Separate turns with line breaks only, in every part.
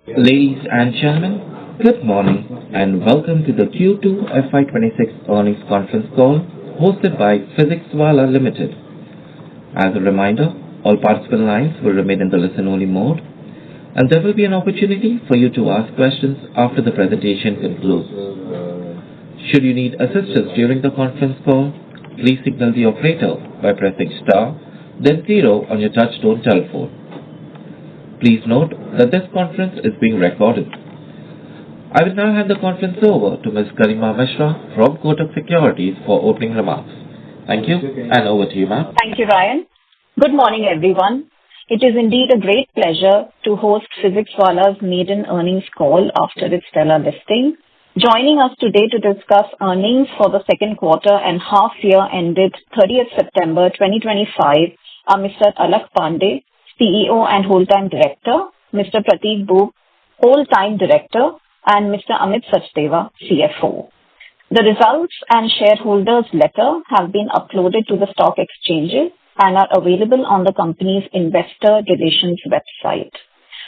Ladies and gentlemen, good morning and welcome to the Q2 FY26 earnings conference call hosted by PhysicsWallah Limited. As a reminder, all participant lines will remain in the listen-only mode, and there will be an opportunity for you to ask questions after the presentation concludes. Should you need assistance during the conference call, please signal the operator by pressing star, then zero on your touch-tone telephone. Please note that this conference is being recorded. I will now hand the conference over to Ms. Garima Mishra from Kotak Securities for opening remarks. Thank you, and over to you, ma'am.
Thank you, Ryan. Good morning, everyone. It is indeed a great pleasure to host PhysicsWallah's maiden earnings call after its stellar listing. Joining us today to discuss earnings for the second quarter and half year ended 30th September 2025 are Mr. Alakh Pandey, CEO and whole-time director, Mr. Prateek Boob, whole-time director, and Mr. Amit Sachdeva, CFO. The results and shareholders' letter have been uploaded to the stock exchanges and are available on the company's investor relations website.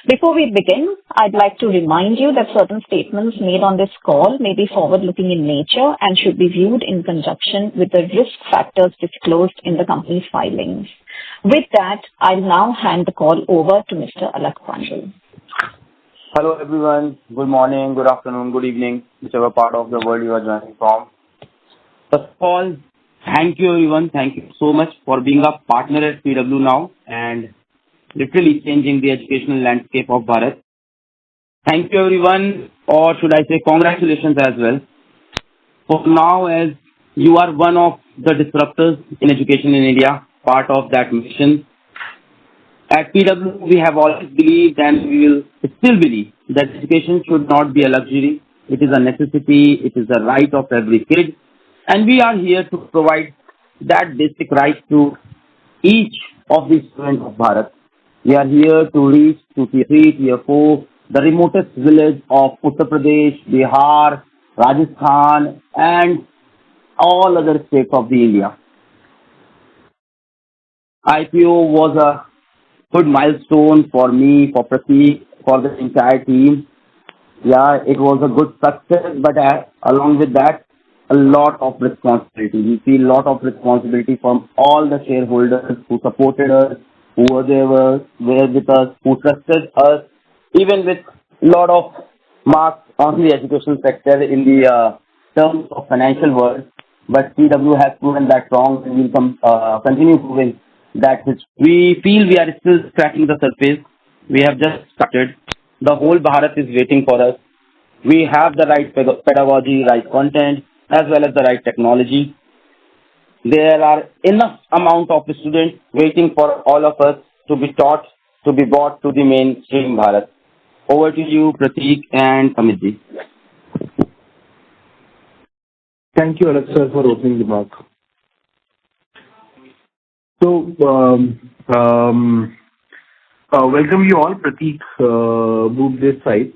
Before we begin, I'd like to remind you that certain statements made on this call may be forward-looking in nature and should be viewed in conjunction with the risk factors disclosed in the company's filings. With that, I'll now hand the call over to Mr. Alakh Pandey.
Hello everyone, good morning, good afternoon, good evening, whichever part of the world you are joining from. First of all, thank you everyone, thank you so much for being a partner at PW now and literally changing the educational landscape of Bharat. Thank you everyone, or should I say congratulations as well. For now, as you are one of the disruptors in education in India, part of that mission. At PW, we have always believed and we will still believe that education should not be a luxury. It is a necessity. It is the right of every kid. And we are here to provide that basic right to each of the students of Bharat. We are here to reach to Tier 3, Tier 4, the remotest village of Uttar Pradesh, Bihar, Rajasthan, and all other states of the India. IPO was a good milestone for me, for Prateek, for the entire team. Yeah, it was a good success, but along with that, a lot of responsibility. We feel a lot of responsibility from all the shareholders who supported us, who were with us, who trusted us, even with a lot of marks on the education sector in the terms of financial world. But PW has proven that wrong and will continue proving that which we feel we are still scratching the surface. We have just started. The whole Bharat is waiting for us. We have the right pedagogy, right content, as well as the right technology. There are enough amount of students waiting for all of us to be taught, to be brought to the mainstream Bharat. Over to you, Prateek and Amitji.
Thank you, Alakh sir, for opening the remark. So, welcome you all, Prateek Boob this side.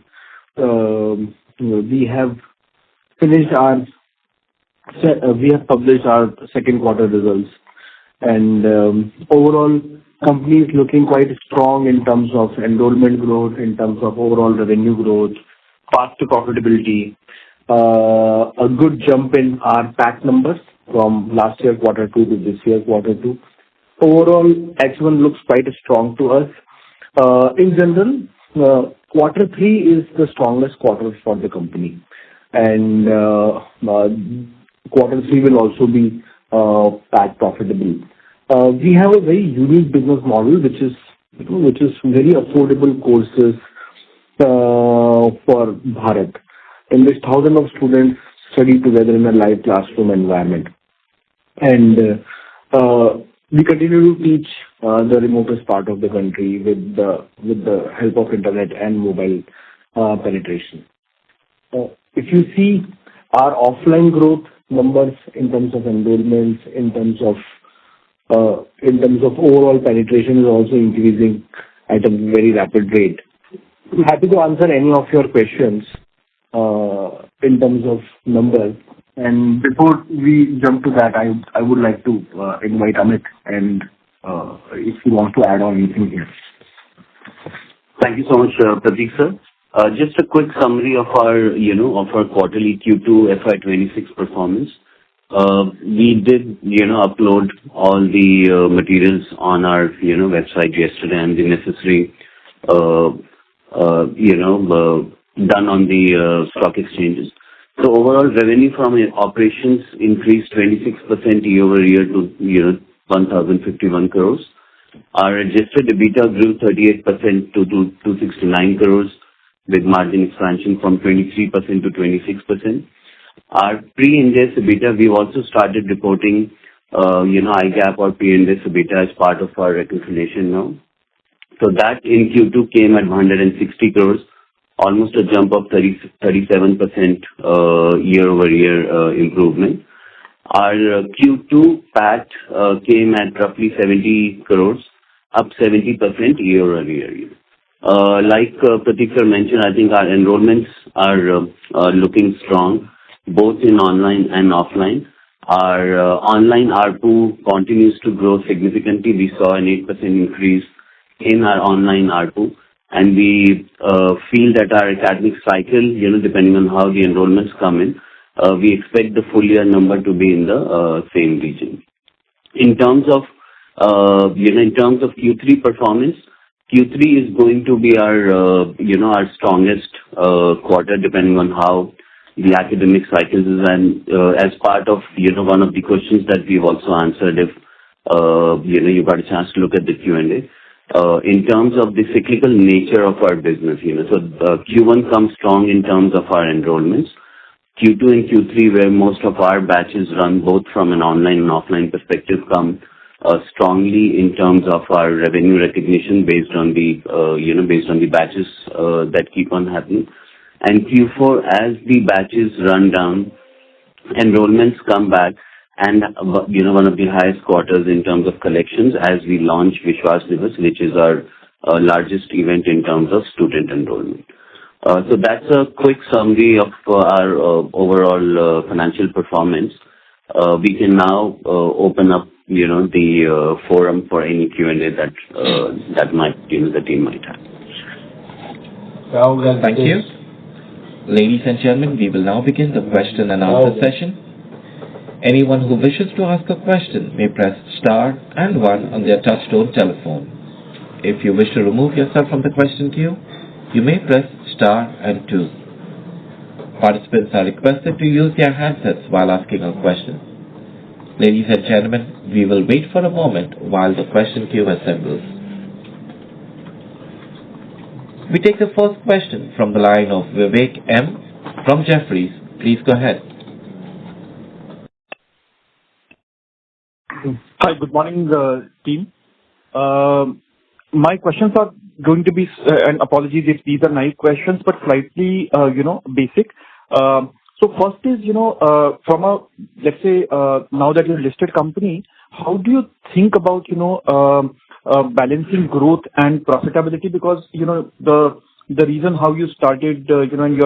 We have published our second quarter results, and overall, company is looking quite strong in terms of enrollment growth, in terms of overall revenue growth, path to profitability, a good jump in our PAT numbers from last year quarter 2 to this year quarter 2. Overall, H1 looks quite strong to us. In general, quarter 3 is the strongest quarter for the company, and quarter 3 will also be PAT profitable. We have a very unique business model, which is very affordable courses for Bharat, in which thousands of students study together in a live classroom environment, and we continue to teach the remotest part of the country with the help of internet and mobile penetration. If you see our offline growth numbers in terms of enrollments, in terms of overall penetration is also increasing at a very rapid rate. I'm happy to answer any of your questions in terms of numbers. And before we jump to that, I would like to invite Amit, and if he wants to add on anything here.
Thank you so much, Prateek sir. Just a quick summary of our quarterly Q2 FY26 performance. We did, upload all the materials on our, website yesterday, and the necessary, done on the stock exchanges. So overall revenue from operations increased 26% year-over-year to, 1,051 crores. Our adjusted EBITDA grew 38% to 269 crores, with margin expansion from 23% to 26%. Our pre-Ind AS EBITDA, we've also started reporting, IGAAP or pre-Ind AS EBITDA as part of our reconciliation now. So that in Q2 came at 160 crores, almost a jump of 37% year-over-year improvement. Our Q2 PAT came at roughly 70 crores, up 70% year-over-year. Like Prateek sir mentioned, I think our enrollments are looking strong, both in online and offline. Our online ARPU continues to grow significantly. We saw an 8% increase in our online ARPU, and we feel that our academic cycle, depending on how the enrollments come in, we expect the full year number to be in the same region. In terms of Q3 performance, Q3 is going to be our strongest quarter, depending on how the academic cycles is. And as part of, one of the questions that we've also answered, if, you got a chance to look at the Q&A, in terms of the cyclical nature of our business, so Q1 comes strong in terms of our enrollments. Q2 and Q3, where most of our batches run both from an online and offline perspective, come strongly in terms of our revenue recognition based on the batches that keep on happening. And Q4, as the batches run down, enrollments come back, and one of the highest quarters in terms of collections as we launch Vishwas Diwas, which is our largest event in terms of student enrollment. So that's a quick summary of our overall financial performance. We can now open up, the forum for any Q&A that the team might have.
Thank you. Ladies and gentlemen, we will now begin the question and answer session. Anyone who wishes to ask a question may press star and 1 on their touchtone telephone. If you wish to remove yourself from the question queue, you may press star and 2. Participants are requested to use their handsets while asking a question. Ladies and gentlemen, we will wait for a moment while the question queue assembles. We take the first question from the line of Vivek M. from Jefferies. Please go ahead.
Hi, good morning, team. My questions are going to be, and apologies if these are naive questions, but slightly, basic. So first is, from a, let's say, now that you're a listed company, how do you think about, balancing growth and profitability? Because, the reason how you started, and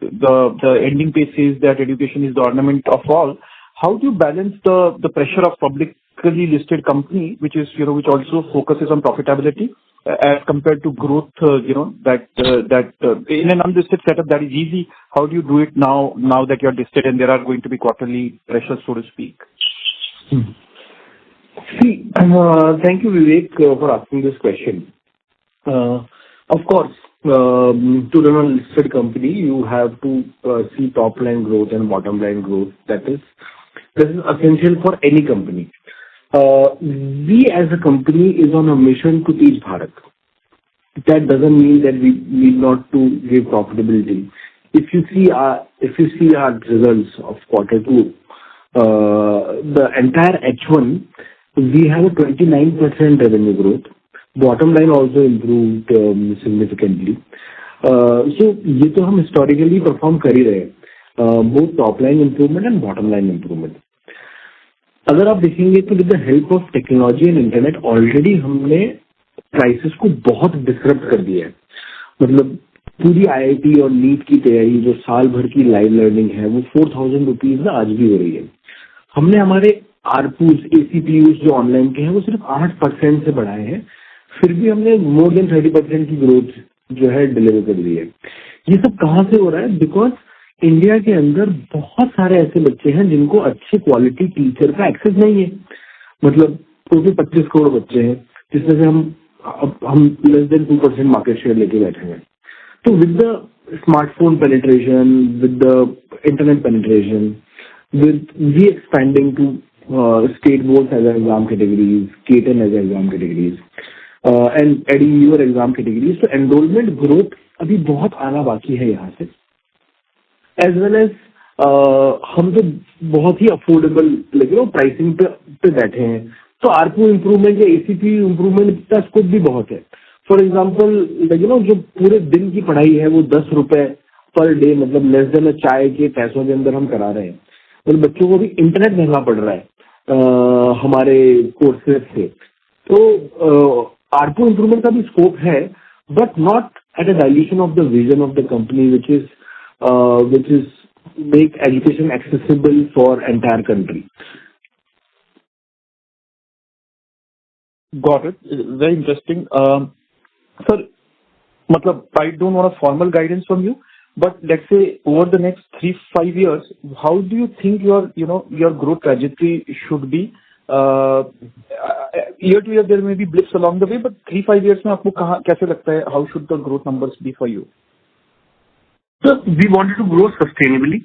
the ending page says that education is the ornament of all. How do you balance the pressure of publicly listed company, which is, which also focuses on profitability, as compared to growth, that in an unlisted setup that is easy. How do you do it now that you're listed and there are going to be quarterly pressures, so to speak?
See, thank you, Vivek, for asking this question. Of course, to run a listed company, you have to see top line growth and bottom line growth. This is essential for any company. We as a company is on a mission to teach Bharat. That doesn't mean that we need not to give profitability. If you see our results of Q2, the entire H1, we have a 29% revenue growth. Bottom line also improved significantly. So ये तो हम historically perform कर ही रहे हैं, both top line improvement and bottom line improvement. अगर आप देखेंगे तो with the help of technology and internet already हमने prices को बहुत disrupt कर दिया है. मतलब पूरी IIT और NEET की तैयारी जो साल भर की live learning है वो 4,000 rupees में आज भी हो रही है. हमने हमारे ARPUs, ACPUs जो ऑनलाइन के हैं वो सिर्फ 8% से बढ़ाए हैं, फिर भी हमने more than 30% की ग्रोथ जो है डिलीवर कर दी है। ये सब कहाँ से हो रहा है? बिकॉज इंडिया के अंदर बहुत सारे ऐसे बच्चे हैं जिनको अच्छी क्वालिटी टीचर का एक्सेस नहीं है। मतलब टोटल 25 करोड़ बच्चे हैं, जिसमें से हम लेस देन 2% मार्केट शेयर लेके बैठे हैं। तो with the smartphone penetration, with the internet penetration, with we expanding to state boards as exam categories, K10 as exam categories, and adding newer exam categories, तो enrollment growth अभी बहुत आना बाकी है यहाँ से। As well as हम तो बहुत ही अफोर्डेबल प्राइसिंग पे बैठे हैं, तो आरपू इम्प्रूवमेंट या एसीपी इम्प्रूवमेंट का स्कोप भी बहुत है। फॉर एग्जाम्पल जो पूरे दिन की पढ़ाई है वो 10 रुपए पर डे, मतलब लेस देन चाय के पैसों के अंदर हम करा रहे हैं। और बच्चों को भी इंटरनेट महंगा पड़ रहा है हमारे कोर्सेज से। तो आरपू इम्प्रूवमेंट का भी स्कोप है, but not at a dilution of the vision of the company which is make education accessible for entire country.
Got it. Very interesting. Sir, matlab, I don't want a formal guidance from you, but let's say over the next 3-5 years, how do you think your growth trajectory should be? Year to year there may be blips along the way, but 3-5 years में आपको कैसे लगता है, how should the growth numbers be for you?
So we wanted to grow sustainably,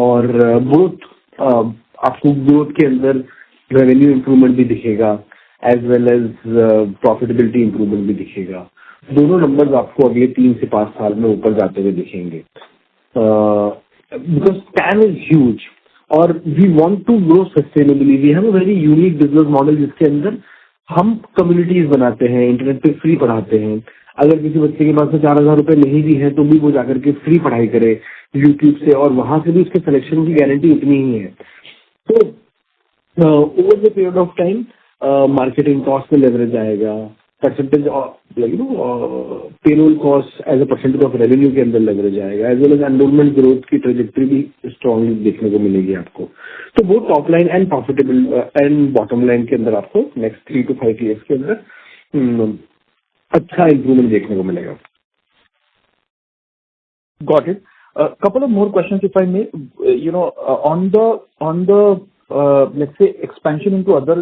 और growth आपको growth के अंदर revenue improvement भी दिखेगा, as well as profitability improvement भी दिखेगा। दोनों नंबर्स आपको अगले 3 से 5 साल में ऊपर जाते हुए दिखेंगे, बिकॉज टैम इज ह्यूज और we want to grow sustainably. We have a very unique business model जिसके अंदर हम कम्युनिटीज बनाते हैं, इंटरनेट पे फ्री पढ़ाते हैं। अगर किसी बच्चे के पास में 4,000 रुपए नहीं भी है तो भी वो जाकर के फ्री पढ़ाई करे यूट्यूब से, और वहां से भी उसके सिलेक्शन की गारंटी उतनी ही है। तो over the period of time, marketing cost में leverage आएगा, percentage payroll cost as a percentage of revenue के अंदर leverage आएगा, as well as enrollment growth की trajectory भी strongly देखने को मिलेगी आपको। तो वो top line and profitable and bottom line के अंदर आपको next 3 to 5 years के अंदर अच्छा improvement देखने को मिलेगा।
Got it. A couple of more questions, if I may. On the let's say expansion into other,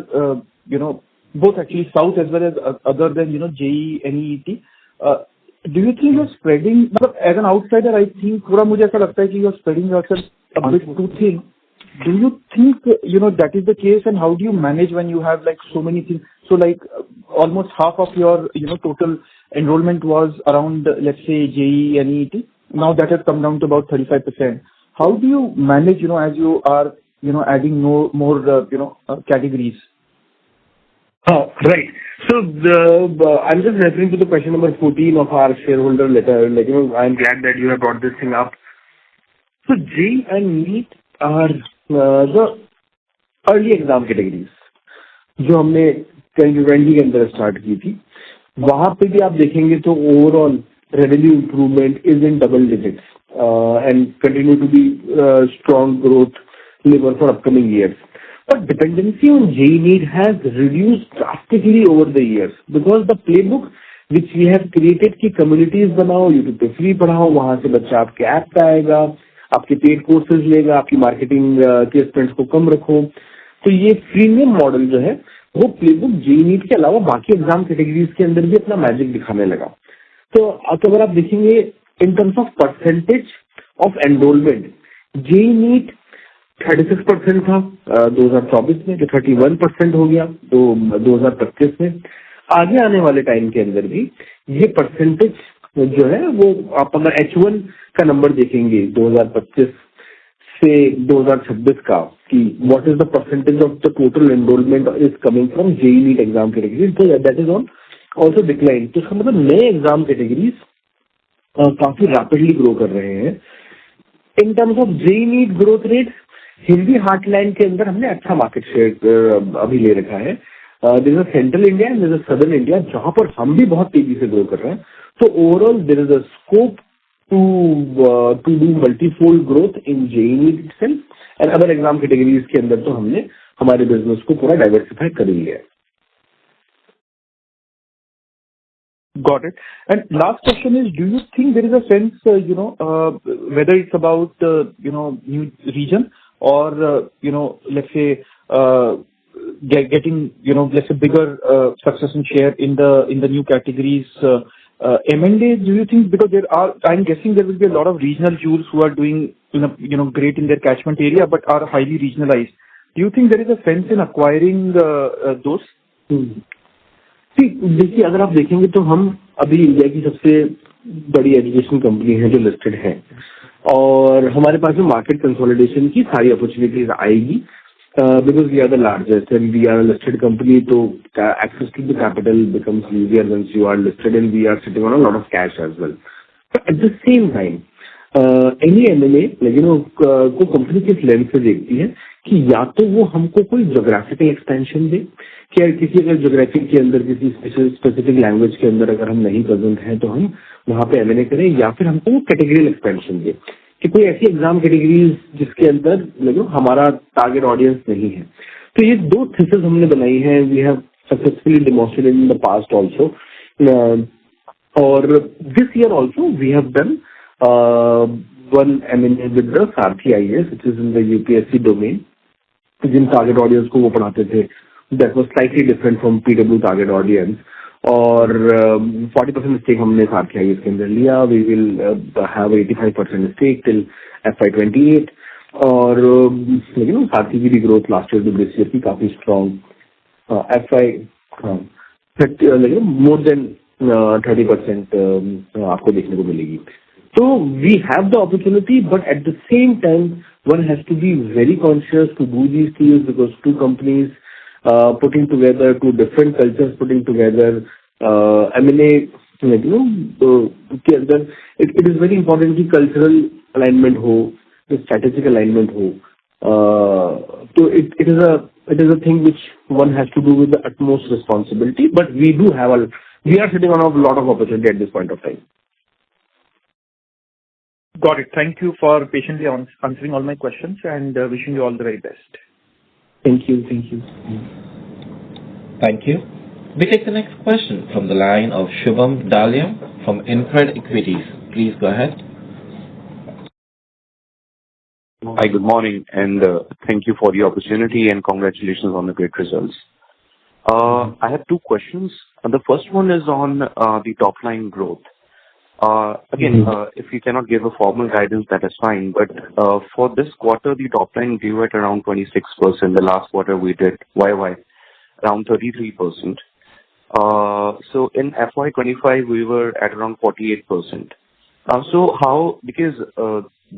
both actually south as well as other than JEE, NEET. Do you think you're spreading? As an outsider, I think थोड़ा मुझे ऐसा लगता है कि you're spreading yourself a bit too thin. Do you think that is the case, and how do you manage when you have like so many things? So like almost half of your total enrollment was around, let's say, JEE, NEET. Now that has come down to about 35%. How do you manage, as you are adding more categories?
Right. So I'm just referring to the question number 14 of our shareholder letter. I'm glad that you have brought this thing up. So JEE and NEET are the early exam categories जो हमने 2020 के अंदर start की थी। वहां पे भी आप देखेंगे तो overall revenue improvement is in double digits and continue to be strong growth lever for upcoming years. But dependency on JEE NEET has reduced drastically over the years because the playbook which we have created कि communities बनाओ, YouTube पे free पढ़ाओ, वहां से बच्चा आपके app पे आएगा, आपके पेड कोर्सेज लेगा, आपकी मार्केटिंग के स्पेंड्स को कम रखो। तो ये फ्रीमियम मॉडल जो है वो प्लेबुक JEE NEET के अलावा बाकी एग्जाम कैटेगरीज के अंदर भी अपना मैजिक दिखाने लगा। तो अगर आप देखेंगे इन terms of percentage of enrolment, JEE NEET 36% था 2024 में, जो 31% हो गया 2025 में। आगे आने वाले टाइम के अंदर भी ये परसेंटेज जो है वो आप अगर H1 का नंबर देखेंगे 2025 से 2026 का, कि what is the percentage of the total enrolment is coming from JEE NEET exam categories, तो that is on also decline. तो इसका मतलब नए एग्जाम कैटेगरीज काफी रैपिडली ग्रो कर रहे हैं। In terms of JEE NEET growth rate, Hindi heartland के अंदर हमने अच्छा मार्केट शेयर अभी ले रखा है। There is central India and there is southern India जहां पर हम भी बहुत तेजी से ग्रो कर रहे हैं। तो overall there is a scope to do multifold growth in JEE NEET itself and other exam categories के अंदर। तो हमने हमारे बिजनेस को पूरा डाइवर्सिफाई कर लिया है।
Got it. And last question is, do you think there is a sense, whether it's about, new region or, let's say, getting, let's say, bigger success and share in the new categories, M&A, do you think, because I'm guessing there will be a lot of regional jewels who are doing, great in their catchment area, but are highly regionalized. Do you think there is a sense in acquiring those?
देखिए, अगर आप देखेंगे तो हम अभी India की सबसे बड़ी एजुकेशन कंपनी है जो लिस्टेड है, और हमारे पास में मार्केट कंसोलिडेशन की सारी अपॉर्चुनिटीज आएगी, because we are the largest and we are listed company, तो access to the capital becomes easier when you are listed and we are sitting on a lot of cash as well. At the same time any M and A को company किस lens से देखती है कि या तो वो हमको कोई ज्योग्राफिकल एक्सपेंशन दे, कि किसी अगर ज्योग्राफी के अंदर किसी स्पेसिफिक लैंग्वेज के अंदर अगर हम नहीं प्रेजेंट हैं तो हम वहां पे एमएनए करें, या फिर हमको वो कैटेगरियल एक्सपेंशन दे कि कोई ऐसी एग्जाम कैटेगरीज जिसके अंदर हमारा टारगेट ऑडियंस नहीं है. तो ये दो थीसिस हमने बनाई है. We have successfully demonstrated in the past also, और this year also we have done one M&A with the Sarthi IAS, which is in the UPSC domain. जिन टारगेट ऑडियंस को वो पढ़ाते थे, that was slightly different from PW target audience. और 40% stake हमने सार्थी IAS के अंदर लिया. We will have 85% stake till FY28. और सार्थी की भी growth last year to this year की काफी स्ट्रॉन्ग, मोर देन 30% आपको देखने को मिलेगी. So we have the opportunity, but at the same time, one has to be very conscious to do these deals, because two companies putting together, two different cultures putting together, M&A, के अंदर it is very important कि cultural alignment हो, strategic alignment हो. So it is a thing which one has to do with the utmost responsibility, but we are sitting on a lot of opportunity at this point of time.
Got it. Thank you for patiently answering all my questions, and wishing you all the very best.
Thank you.
Thank you. We take the next question from the line of Shubham Dalia from Incred Equities. Please go ahead.
Hi, good morning, and thank you for the opportunity, and congratulations on the great results. I have two questions. The first one is on the top line growth. Again, if you cannot give a formal guidance, that is fine. But for this quarter, the top line grew at around 26%. The last quarter we did YY around 33%. So in FY25 we were at around 48%. So how? Because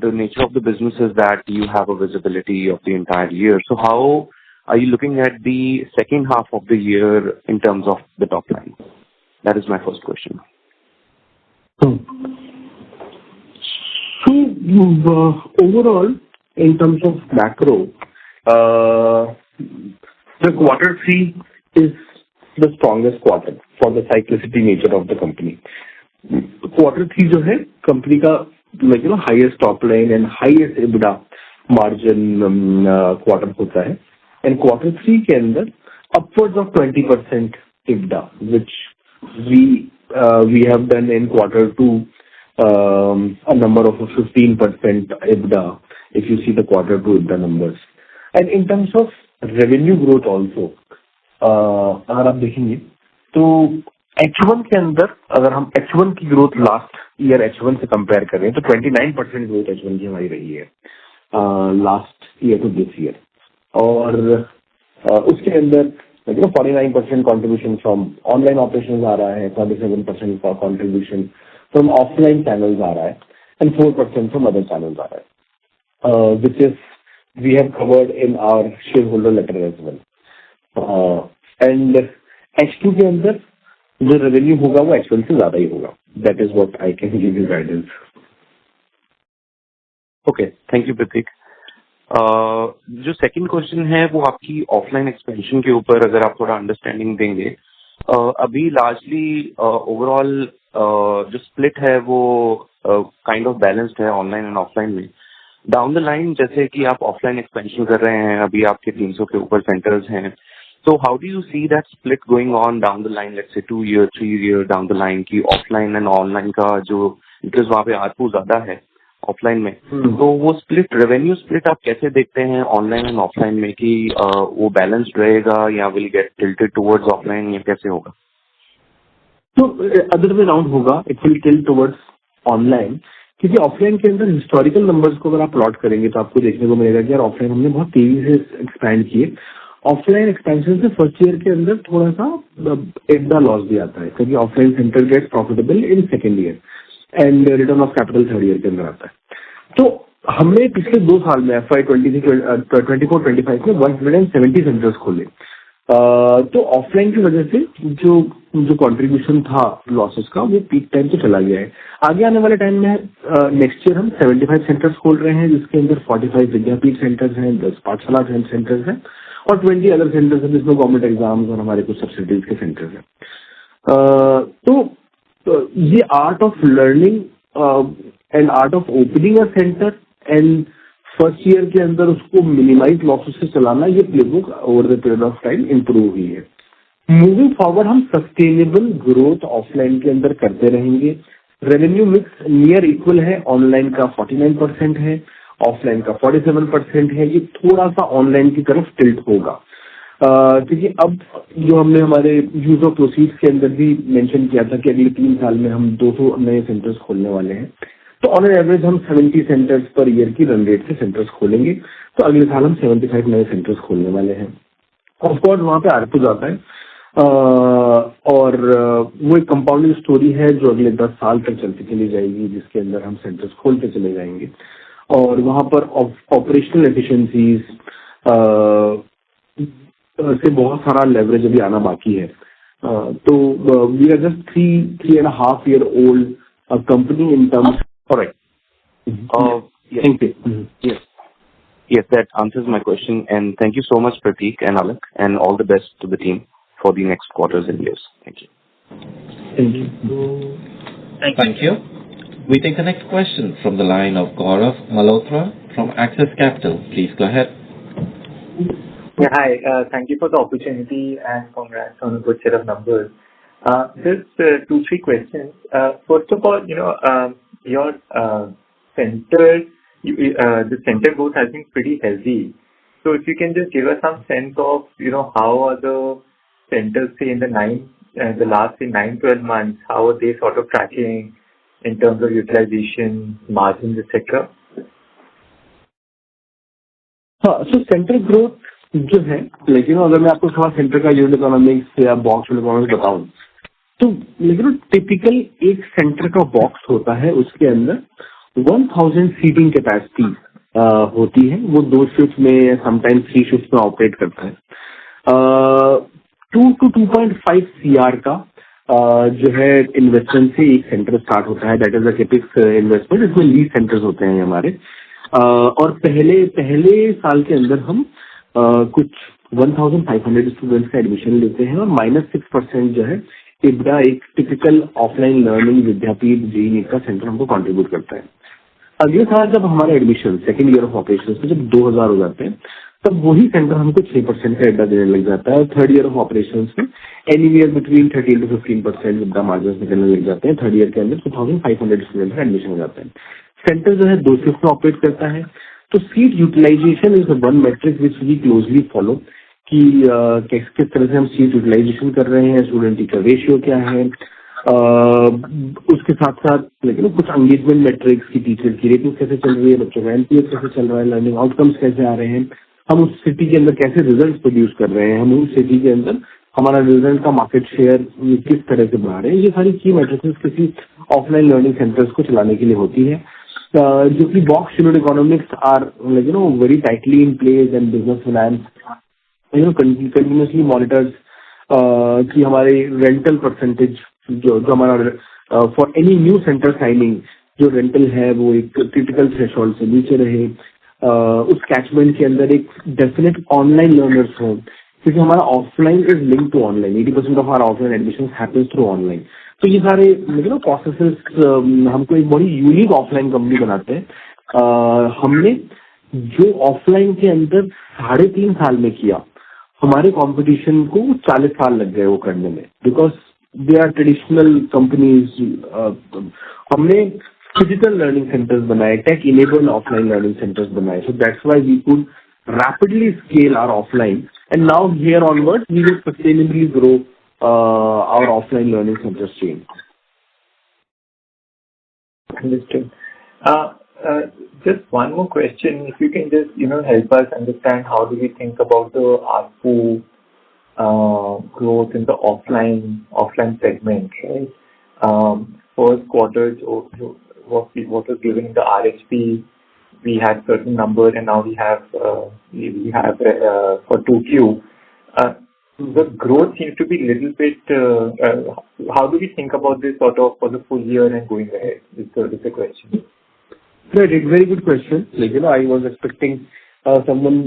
the nature of the business is that you have a visibility of the entire year. So how are you looking at the second half of the year in terms of the top line? That is my first question.
So overall, in terms of macro, the quarter 3 is the strongest quarter for the cyclicity nature of the company. Quarter 3 जो है company का highest top line and highest EBITDA margin quarter होता है, and quarter 3 के अंदर upwards of 20% EBITDA, which we have done in quarter 2, a number of 15% EBITDA if you see the quarter 2 EBITDA numbers. And in terms of revenue growth also, अगर आप देखेंगे तो H1 के अंदर अगर हम H1 की ग्रोथ लास्ट ईयर H1 से कंपेयर करें तो 29% ग्रोथ H1 की हमारी रही है last year to this year, और उसके अंदर 49% contribution from online operations आ रहा है, 47% का contribution from offline channels आ रहा है, and 4% from other channels आ रहा है, which is we have covered in our shareholder letter as well. And H2 के अंदर जो revenue होगा वो H1 से ज्यादा ही होगा. That is what I can give you guidance.
Okay, thank you, Pratik. जो सेकंड क्वेश्चन है वो आपकी ऑफलाइन एक्सपेंशन के ऊपर अगर आप थोड़ा अंडरस्टैंडिंग देंगे. अभी लार्जली ओवरऑल जो स्प्लिट है वो काइंड ऑफ बैलेंस्ड है ऑनलाइन एंड ऑफलाइन में. डाउन द लाइन जैसे कि आप ऑफलाइन एक्सपेंशन कर रहे हैं, अभी आपके 300 के ऊपर सेंटर्स हैं, So how do you see that split going on down the line, let's say 2 year, 3 year down the line कि offline and online का जो because वहाँ पे ARPU ज़्यादा है offline में, तो वो split revenue split आप कैसे देखते हैं online and offline में कि वो balanced रहेगा या will get tilted towards offline या कैसे होगा?
तो अदर वे राउंड होगा, it will tilt towards online, क्योंकि ऑफलाइन के अंदर हिस्टोरिकल नंबर्स को अगर आप प्लॉट करेंगे तो आपको देखने को मिलेगा कि यार ऑफलाइन हमने बहुत तेजी से एक्सपैंड किए. ऑफलाइन एक्सपेंशन से फर्स्ट ईयर के अंदर थोड़ा सा EBITDA लॉस भी आता है, क्योंकि offline centre gets profitable in second year and return of capital third year के अंदर आता है. तो हमने पिछले 2 साल में FY 24-25 में 170 सेंटर्स खोले. तो ऑफलाइन की वजह से जो कंट्रीब्यूशन था लॉसेस का वो पीक टाइम पे चला गया है. आगे आने वाले टाइम में नेक्स्ट ईयर हम 75 सेंटर्स खोल रहे हैं, जिसके अंदर 45 विद्यापीठ सेंटर्स हैं, 10 पाठशाला सेंटर्स हैं और 20 अदर सेंटर्स हैं जिसमें गवर्नमेंट एग्जाम्स और हमारे कुछ सब्सिडीज के सेंटर्स हैं. तो ये art of learning and art of opening a centre and first year के अंदर उसको मिनिमाइज लॉसेस से चलाना, ये playbook over the period of time improve हुई है. मूविंग फॉरवर्ड हम सस्टेनेबल ग्रोथ ऑफलाइन के अंदर करते रहेंगे. रेवेन्यू मिक्स नियर इक्वल है, ऑनलाइन का 49% है, ऑफलाइन का 47% है. ये थोड़ा सा ऑनलाइन की तरफ टिल्ट होगा क्योंकि अब जो हमने हमारे यूज ऑफ प्रोसीड्स के अंदर भी मेंशन किया था कि अगले 3 साल में हम 200 नए सेंटर्स खोलने वाले हैं. तो ऑन एन एवरेज हम 70 सेंटर्स पर ईयर की रन रेट से सेंटर्स खोलेंगे. तो अगले साल हम 75 नए सेंटर्स खोलने वाले हैं. ऑफकोर्स वहाँ पे आरपू जाता है और वो एक कंपाउंडिंग स्टोरी है जो अगले 10 साल तक चलती चली जाएगी, जिसके अंदर हम सेंटर्स खोलते चले जाएंगे और वहाँ पर ऑपरेशनल एफिशिएंसीज से बहुत सारा लेवरेज अभी आना बाकी है. तो we are just 3.5 year old company in terms.
Correct.
Thank you.
Yes, that answers my question. And thank you so much, Prateek and Alak, and all the best to the team for the next quarters and years. Thank you.
Thank you.
Thank you. We take the next question from the line of Gaurav Malhotra from Axis Capital. Please go ahead.
Yeah, hi. Thank you for the opportunity and congrats on a good set of numbers. Just 2-3 questions. First of all, your center, the center growth has been pretty healthy. So if you can just give us some sense of, how are the centers, say, in the last 9-12 months, how are they sort of tracking in terms of utilization, margins, etc.?
हाँ, so centre growth जो है, लेकिन अगर मैं आपको थोड़ा centre का unit economics या बॉक्स इकोनॉमिक्स बताऊं तो लेकिन टिपिकल एक सेंटर का बॉक्स होता है, उसके अंदर 1000 सीटिंग कैपेसिटी होती है. वो 2 शिफ्ट में समटाइम्स 3 शिफ्ट में ऑपरेट करता है. 2 to 2.5 CR का जो है इन्वेस्टमेंट से एक सेंटर स्टार्ट होता है. That is the capex investment. इसमें लीज सेंटर्स होते हैं हमारे. और पहले साल के अंदर हम कुछ 1500 स्टूडेंट्स का एडमिशन लेते हैं और -6% जो है EBITDA एक टिपिकल ऑफलाइन लर्निंग विद्यापीठ जेईई नीट का सेंटर हमको कंट्रीब्यूट करता है. अगले साल जब हमारे admission second year of operation में जब 2000 हो जाते हैं तब वही सेंटर हमको 6% का EBITDA देने लग जाता है. और थर्ड ईयर ऑफ ऑपरेशन में anywhere between 13 to 15% EBITDA margin निकलने लग जाते हैं. थर्ड ईयर के अंदर 2500 स्टूडेंट्स का एडमिशन हो जाता है. सेंटर जो है 2 शिफ्ट में ऑपरेट करता है. तो seat utilisation is one metric which we closely follow कि किस तरह से हम सीट यूटिलाइजेशन कर रहे हैं, स्टूडेंट टीचर रेशियो क्या है. उसके साथ साथ लेकिन कुछ एंगेजमेंट मेट्रिक्स की टीचर की रेटिंग कैसे चल रही है, बच्चों का एनपीएस कैसे चल रहा है, लर्निंग आउटकम्स कैसे आ रहे हैं, हम उस सिटी के अंदर कैसे रिजल्ट प्रोड्यूस कर रहे हैं, हम उस सिटी के अंदर हमारा रिजल्ट का मार्केट शेयर किस तरह से बढ़ा रहे हैं. ये सारी की मेट्रिक्स किसी ऑफलाइन लर्निंग सेंटर्स को चलाने के लिए होती है. जो कि box unit economics are very tightly in place and business finance continuously monitors कि हमारे रेंटल परसेंटेज जो हमारा for any new centre signing जो रेंटल है वो एक क्रिटिकल थ्रेशोल्ड से नीचे रहे. उस कैचमेंट के अंदर एक डेफिनेट ऑनलाइन लर्नर्स हो, क्योंकि हमारा offline is link to online. 80% of our offline admission happens through online. तो ये सारे प्रोसेसेस हमको एक बड़ी यूनिक ऑफलाइन कंपनी बनाते हैं. हमने जो ऑफलाइन के अंदर 3.5 साल में किया हमारे कंपटीशन को 40 साल लग गए वो करने में, because they are traditional companies. हमने फिजिकल लर्निंग सेंटर्स बनाए, tech enabled offline learning centres बनाए. So that's why we could rapidly scale our offline, and now here onwards we will sustainably grow our offline learning centers chain.
Understood. Just one more question. If you can just, help us understand how do we think about the ARPU growth in the offline segment, right? First quarter, what was given in the RHP, we had certain numbers, and now we have for 2Q. The growth seems to be a little bit. How do we think about this sort of for the full year and going ahead? Is the question.
Right, very good question. Like, I was expecting someone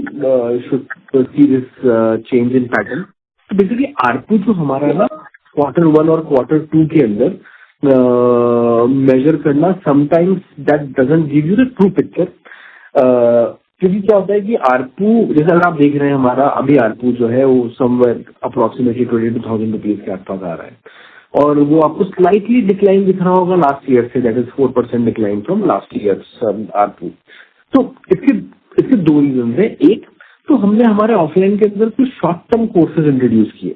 should see this change in pattern. So basically, ARPU जो हमारा ना Q1 और Q2 के अंदर measure करना, sometimes that doesn't give you the true picture. क्योंकि क्या होता है कि ARPU, जैसे अगर आप देख रहे हैं हमारा अभी ARPU जो है वो समवेयर अप्रोक्सीमेटली 22,000 रुपीज के आसपास आ रहा है, और वो आपको स्लाइटली डिक्लाइन दिख रहा होगा लास्ट ईयर से, that is 4% decline from last year ARPU. तो इसके दो रीजन है. एक तो हमने हमारे ऑफलाइन के अंदर कुछ शॉर्ट टर्म कोर्सेज इंट्रोड्यूस किए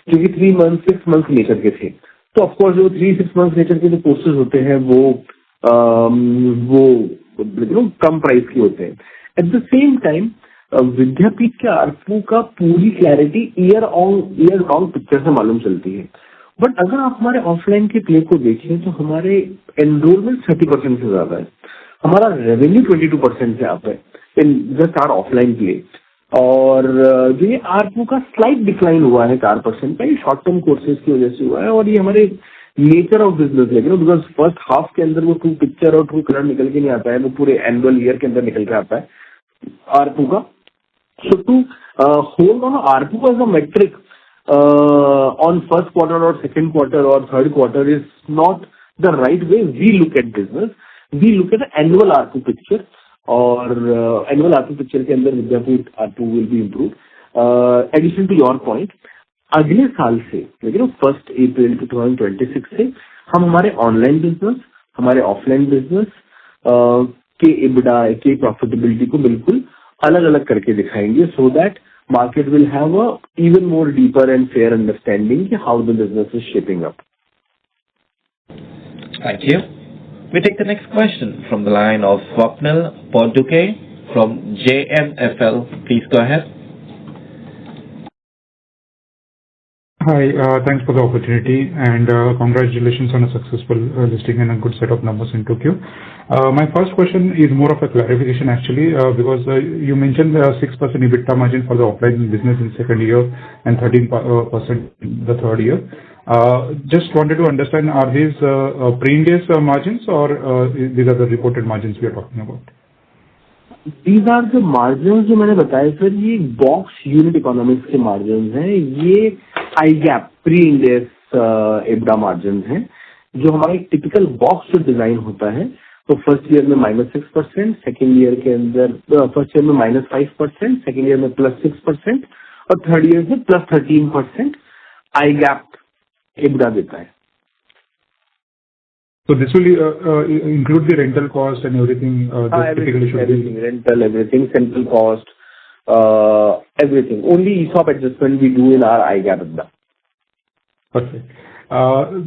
जो कि 3 months 6 months नेचर के थे. तो ऑफकोर्स जो 3-6 months नेचर के जो कोर्सेज होते हैं वो कम प्राइस के होते हैं. एट द सेम टाइम विद्यापीठ के ARPU का पूरी क्लैरिटी ईयर लॉन्ग पिक्चर से मालूम चलती है. बट अगर आप हमारे ऑफलाइन के प्ले को देखें तो हमारे एनरोलमेंट 30% से ज्यादा है, हमारा रेवेन्यू 22% से आता है in just our offline play. और जो ये ARPU का स्लाइट डिक्लाइन हुआ है 4% का, ये शॉर्ट टर्म कोर्सेज की वजह से हुआ है. और ये हमारे नेचर ऑफ बिजनेस है, बिकॉज फर्स्ट हाफ के अंदर वो ट्रू पिक्चर और ट्रू कलर निकल के नहीं आता है, वो पूरे एनुअल ईयर के अंदर निकल के आता है ARPU का. So to hold on ARPU as a metric on first quarter or second quarter or third quarter is not the right way we look at business. We look at the annual ARPU picture, और annual ARPU picture के अंदर विद्यापीठ ARPU will be improved. Addition to your point, अगले साल से लेकिन 1 April 2026 से हम हमारे ऑनलाइन बिजनेस, हमारे ऑफलाइन बिजनेस के EBITDA के प्रॉफिटेबिलिटी को बिल्कुल अलग अलग करके दिखाएंगे, so that market will have a even more deeper and fair understanding how the business is shaping up.
Thank you. We take the next question from the line of Swapnil Ponduke from JMFL. Please go ahead.
Hi, thanks for the opportunity, and congratulations on a successful listing and a good set of numbers in 2Q. My first question is more of a clarification actually, because you mentioned 6% EBITDA margin for the offline business in second year and 13% in the third year. Just wanted to understand, are these pre-Ind AS margins, or these are the reported margins we are talking about?
These are the margins जो मैंने बताया sir, ये box unit economics के margin हैं. ये IGAP pre end S EBITDA margin हैं, जो हमारा एक टिपिकल बॉक्स जो डिजाइन होता है. तो फर्स्ट ईयर में -6%, सेकेंड ईयर के अंदर फर्स्ट ईयर में -5%, सेकेंड ईयर में +6%, और थर्ड ईयर में +13% IGAP EBITDA देता है.
So this will include the rental cost and everything.
Everything, rental, everything, central cost, everything. Only ESOP adjustment we do in our IGAP EBITDA.
Perfect.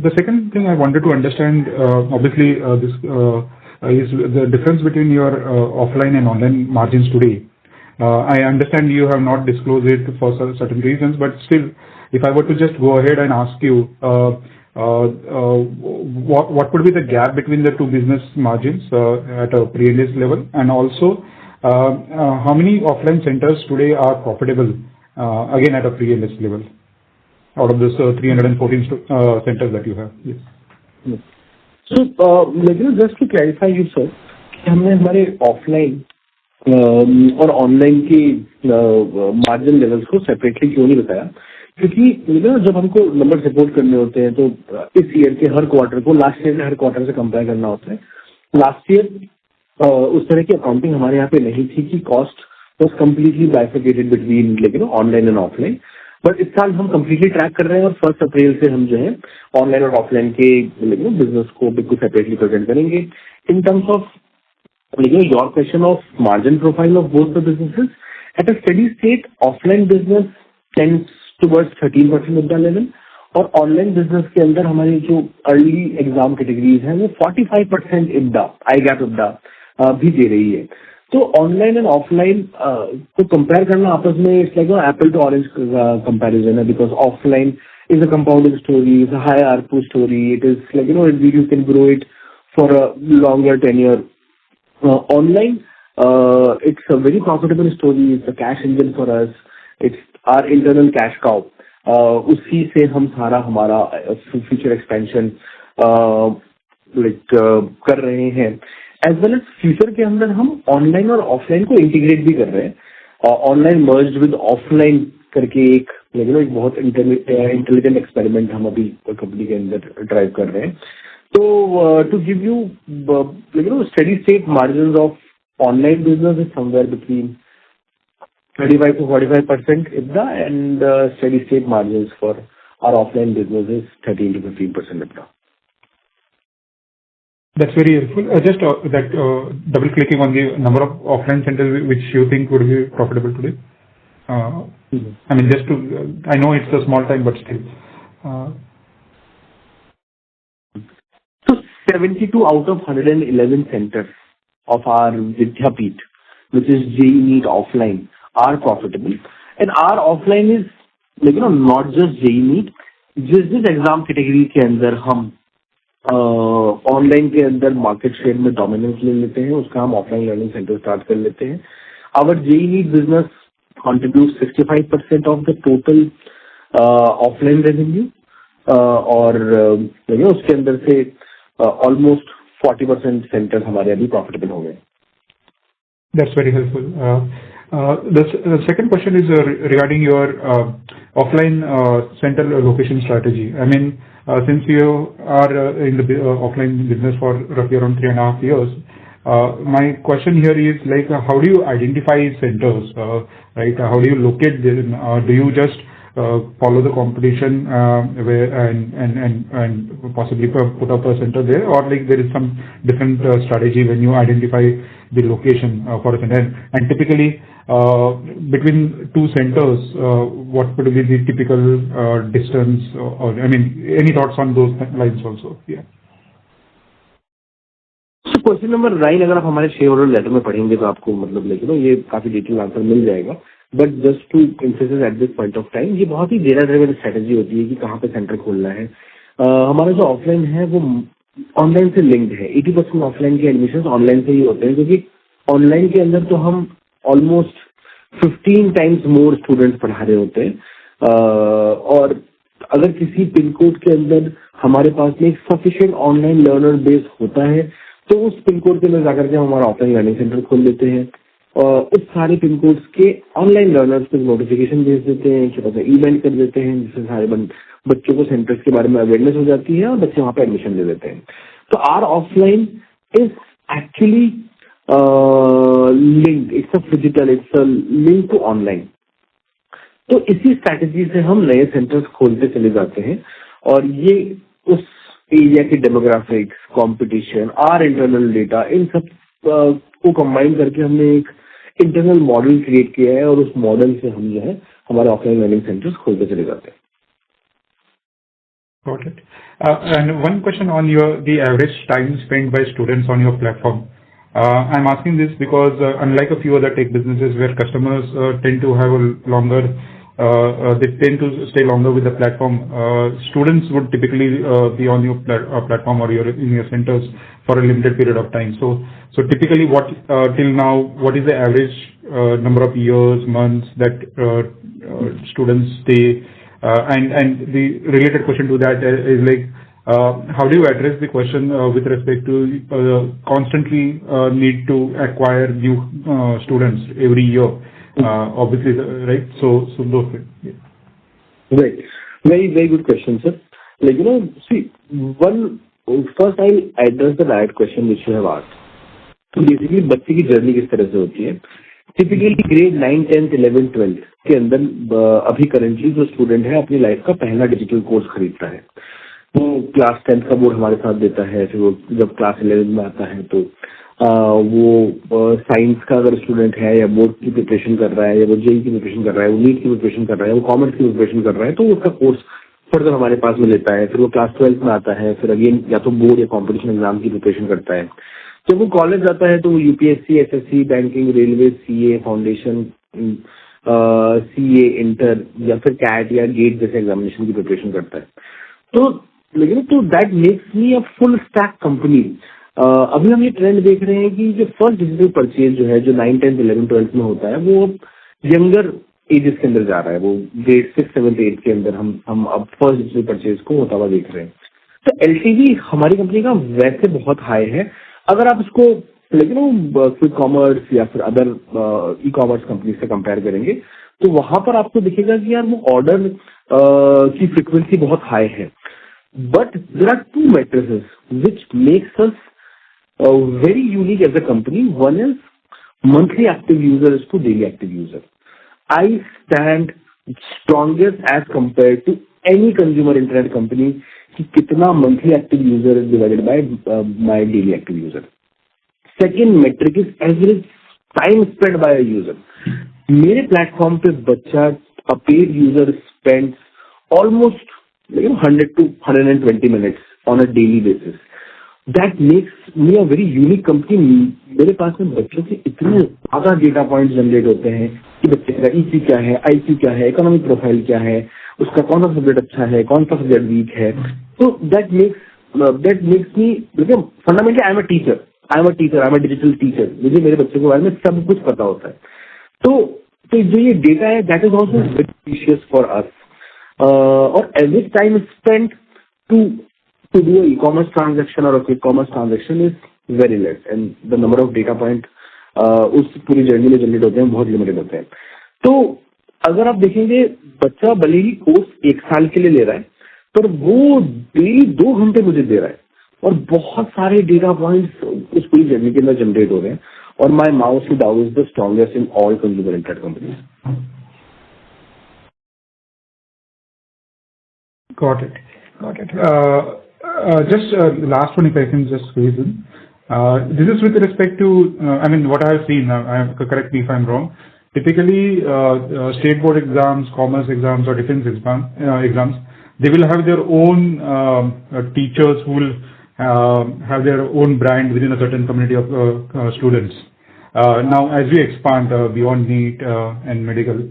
The second thing I wanted to understand, obviously, this is the difference between your offline and online margins today. I understand you have not disclosed it for certain reasons, but still, if I were to just go ahead and ask you, what would be the gap between the two business margins at a pre-Ind AS level, and also how many offline centers today are profitable again at a pre-Ind AS level out of this 314 centers that you have? Yes.
So just to clarify you sir, हमने हमारे offline और online के margin levels को separately क्यों नहीं बताया, क्योंकि जब हमको नंबर रिपोर्ट करने होते हैं तो इस ईयर के हर क्वार्टर को लास्ट ईयर के हर क्वार्टर से कंपेयर करना होता है. लास्ट ईयर उस तरह की अकाउंटिंग हमारे यहाँ पे नहीं थी कि cost was completely bifurcated between online and offline. But इस साल हम कम्प्लीटली ट्रैक कर रहे हैं और 1 अप्रैल से हम जो है ऑनलाइन और ऑफलाइन के बिजनेस को बिल्कुल सेपरेटली प्रेजेंट करेंगे. इन terms of your question of margin profile of both the businesses, at a steady state offline business tends towards 13% EBITDA level और ऑनलाइन बिजनेस के अंदर हमारी जो अर्ली एग्जाम कैटेगरीज हैं वो 45% EBITDA, आई गैप EBITDA भी दे रही है. तो ऑनलाइन एंड ऑफलाइन को कंपेयर करना आपस में it's like apple to orange comparison है, because offline is a compounding story, is a high ARPU story, it is like you can grow it for a longer tenure. Online it's a very profitable story. It's a cash engine for us. It's our internal cash cow. उसी से हम सारा हमारा future expansion कर रहे हैं. As well as future के अंदर हम ऑनलाइन और ऑफलाइन को इंटीग्रेट भी कर रहे हैं. ऑनलाइन मर्ज्ड विद ऑफलाइन करके एक एक बहुत इंटेलिजेंट एक्सपेरिमेंट हम अभी कंपनी के अंदर ड्राइव कर रहे हैं. तो to give you steady state margin of online business is somewhere between 35 to 45% EBITDA, and steady state margins for our offline business is 13 to 15% EBITDA.
That's very helpful. Just double clicking on the number of offline centers which you think would be profitable today. I mean, just to I know it's a small time, but still.
So 72 out of 111 centers of our Vidyapeeth, which is JEE NEET offline, are profitable. And our offline is not just JEE NEET. जिस exam category के अंदर हम online के अंदर market share में dominance ले लेते हैं, उसका हम ऑफलाइन लर्निंग सेंटर स्टार्ट कर लेते हैं. Our JEE NEET business contributes 65% of the total offline revenue, और उसके अंदर से ऑलमोस्ट 40% सेंटर हमारे अभी प्रॉफिटेबल हो गए.
That's very helpful. The second question is regarding your offline center location strategy. I mean, since you are in the offline business for roughly around 3.5 years, my question here is like, how do you identify centers, right? How do you locate them? Do you just follow the competition where and possibly put up a center there, or like there is some different strategy when you identify the location for a center? And typically between two centers, what would be the typical distance, or I mean, any thoughts on those lines also? Yeah.
So question number 9 अगर आप हमारे share holder letter में पढ़ेंगे तो आपको मतलब ये काफी डिटेल आंसर मिल जाएगा. But just to emphasise at this point of time, ये बहुत ही डेटा ड्रिवन स्ट्रेटेजी होती है कि कहाँ पे सेंटर खोलना है. हमारा जो ऑफलाइन है वो ऑनलाइन से लिंक्ड है. 80% ऑफलाइन के एडमिशन ऑनलाइन से ही होते हैं, क्योंकि ऑनलाइन के अंदर तो हम ऑलमोस्ट 15 टाइम्स मोर स्टूडेंट्स पढ़ा रहे होते हैं. और अगर किसी पिन कोड के अंदर हमारे पास में एक सफिशिएंट ऑनलाइन लर्नर बेस होता है तो उस पिन कोड के अंदर जाकर के हम हमारा ऑफलाइन लर्निंग सेंटर खोल लेते हैं. और उस सारे पिन कोड्स के ऑनलाइन लर्नर्स को नोटिफिकेशन भेज देते हैं, छोटा सा इवेंट कर देते हैं, जिससे सारे बच्चों को सेंटर्स के बारे में अवेयरनेस हो जाती है और बच्चे वहाँ पे एडमिशन ले लेते हैं. तो our offline is actually link, it's a physical, it's a link to online. तो इसी स्ट्रैटेजी से हम नए सेंटर्स खोलते चले जाते हैं, और ये उस एरिया के demographics, competition, our internal data, इन सब को कंबाइन करके हमने एक इंटरनल मॉडल क्रिएट किया है, और उस मॉडल से हम जो है हमारे ऑफलाइन लर्निंग सेंटर्स खोलते चले जाते हैं.
Got it. And one question on the average time spent by students on your platform. I'm asking this because unlike a few other tech businesses where customers tend to have a longer, they tend to stay longer with the platform, students would typically be on your platform or in your centers for a limited period of time. So typically, till now, what is the average number of years, months that students stay? And the related question to that is like, how do you address the question with respect to constantly need to acquire new students every year? Obviously, right? So those things. Yeah.
Right. Very, very good question, sir. Like, see, first I'll address the direct question which you have asked. तो basically बच्चे की journey किस तरह से होती है. Typically grade 9, 10th, 11th, 12th के अंदर अभी करंटली जो स्टूडेंट है अपनी लाइफ का पहला डिजिटल कोर्स खरीदता है, वो क्लास 10th का बोर्ड हमारे साथ देता है, फिर वो जब क्लास 11 में आता है तो वो साइंस का अगर स्टूडेंट है या बोर्ड की प्रिपरेशन कर रहा है या वो जेई की प्रिपरेशन कर रहा है, वो नीट की प्रिपरेशन कर रहा है, वो कॉमर्स की प्रिपरेशन कर रहा है, तो उसका कोर्स फर्दर हमारे पास में लेता है। फिर वो क्लास 12th में आता है, फिर अगेन या तो बोर्ड या कॉम्पिटिशन एग्जाम की प्रिपरेशन करता है। जब वो कॉलेज जाता है तो वो UPSC, SSC, banking, railway, CA, foundation, CA, inter या फिर कैट या गेट जैसे एग्जामिनेशन की प्रिपरेशन करता है। तो लेकिन तो that makes me a full stack company. अभी हम ये ट्रेंड देख रहे हैं कि जो फर्स्ट डिजिटल परचेज जो है, जो 9, 10, 11, 12 में होता है, वो यंगर एजेस के अंदर जा रहा है। वो ग्रेड 6, 7, 8 के अंदर हम अब फर्स्ट डिजिटल परचेज को होता हुआ देख रहे हैं। तो एलटीवी हमारी कंपनी का वैसे बहुत हाई है। अगर आप इसको लेकिन क्विक कॉमर्स या फिर अदर ई कॉमर्स कंपनी से कंपेयर करेंगे तो वहां पर आपको दिखेगा कि यार वो ऑर्डर की फ्रिक्वेंसी बहुत हाई है। But there are 2 matrices which makes us very unique as a company. One is monthly active users to daily active user. I stand strongest as compared to any consumer internet company कि कितना monthly active user is divided by my daily active user. Second metric is average time spent by a user. मेरे platform पे बच्चा a paid user spends almost 100 to 120 minutes on a daily basis. That makes me a very unique company. मेरे पास में बच्चों से इतने ज्यादा data points generate होते हैं कि बच्चे का ईसी क्या है, आईक्यू क्या है, इकोनॉमिक प्रोफाइल क्या है, उसका कौन सा सब्जेक्ट अच्छा है, कौन सा सब्जेक्ट वीक है। तो that makes me fundamentally I am a digital teacher. मुझे मेरे बच्चों के बारे में सब कुछ पता होता है। तो जो ये डेटा है that is also very precious for us. और average time spent to do an e-commerce transaction or a quick commerce transaction is very less, and the number of data point उस पूरी जर्नी में generate होते हैं बहुत limited होते हैं। तो अगर आप देखेंगे बच्चा भले ही कोर्स 1 साल के लिए ले रहा है पर वो डेली 2 घंटे मुझे दे रहा है और बहुत सारे डेटा पॉइंट्स उस पूरी जर्नी के अंदर जनरेट हो रहे हैं। और माई माउस टू डाउ is the strongest in all consumer internet companies.
Got it. Just last one, if I can just squeeze in. This is with respect to, what I have seen, correct me if I'm wrong. Typically, state board exams, commerce exams, or defense exams, they will have their own teachers who will have their own brand within a certain community of students. Now, as we expand beyond NEET and medical,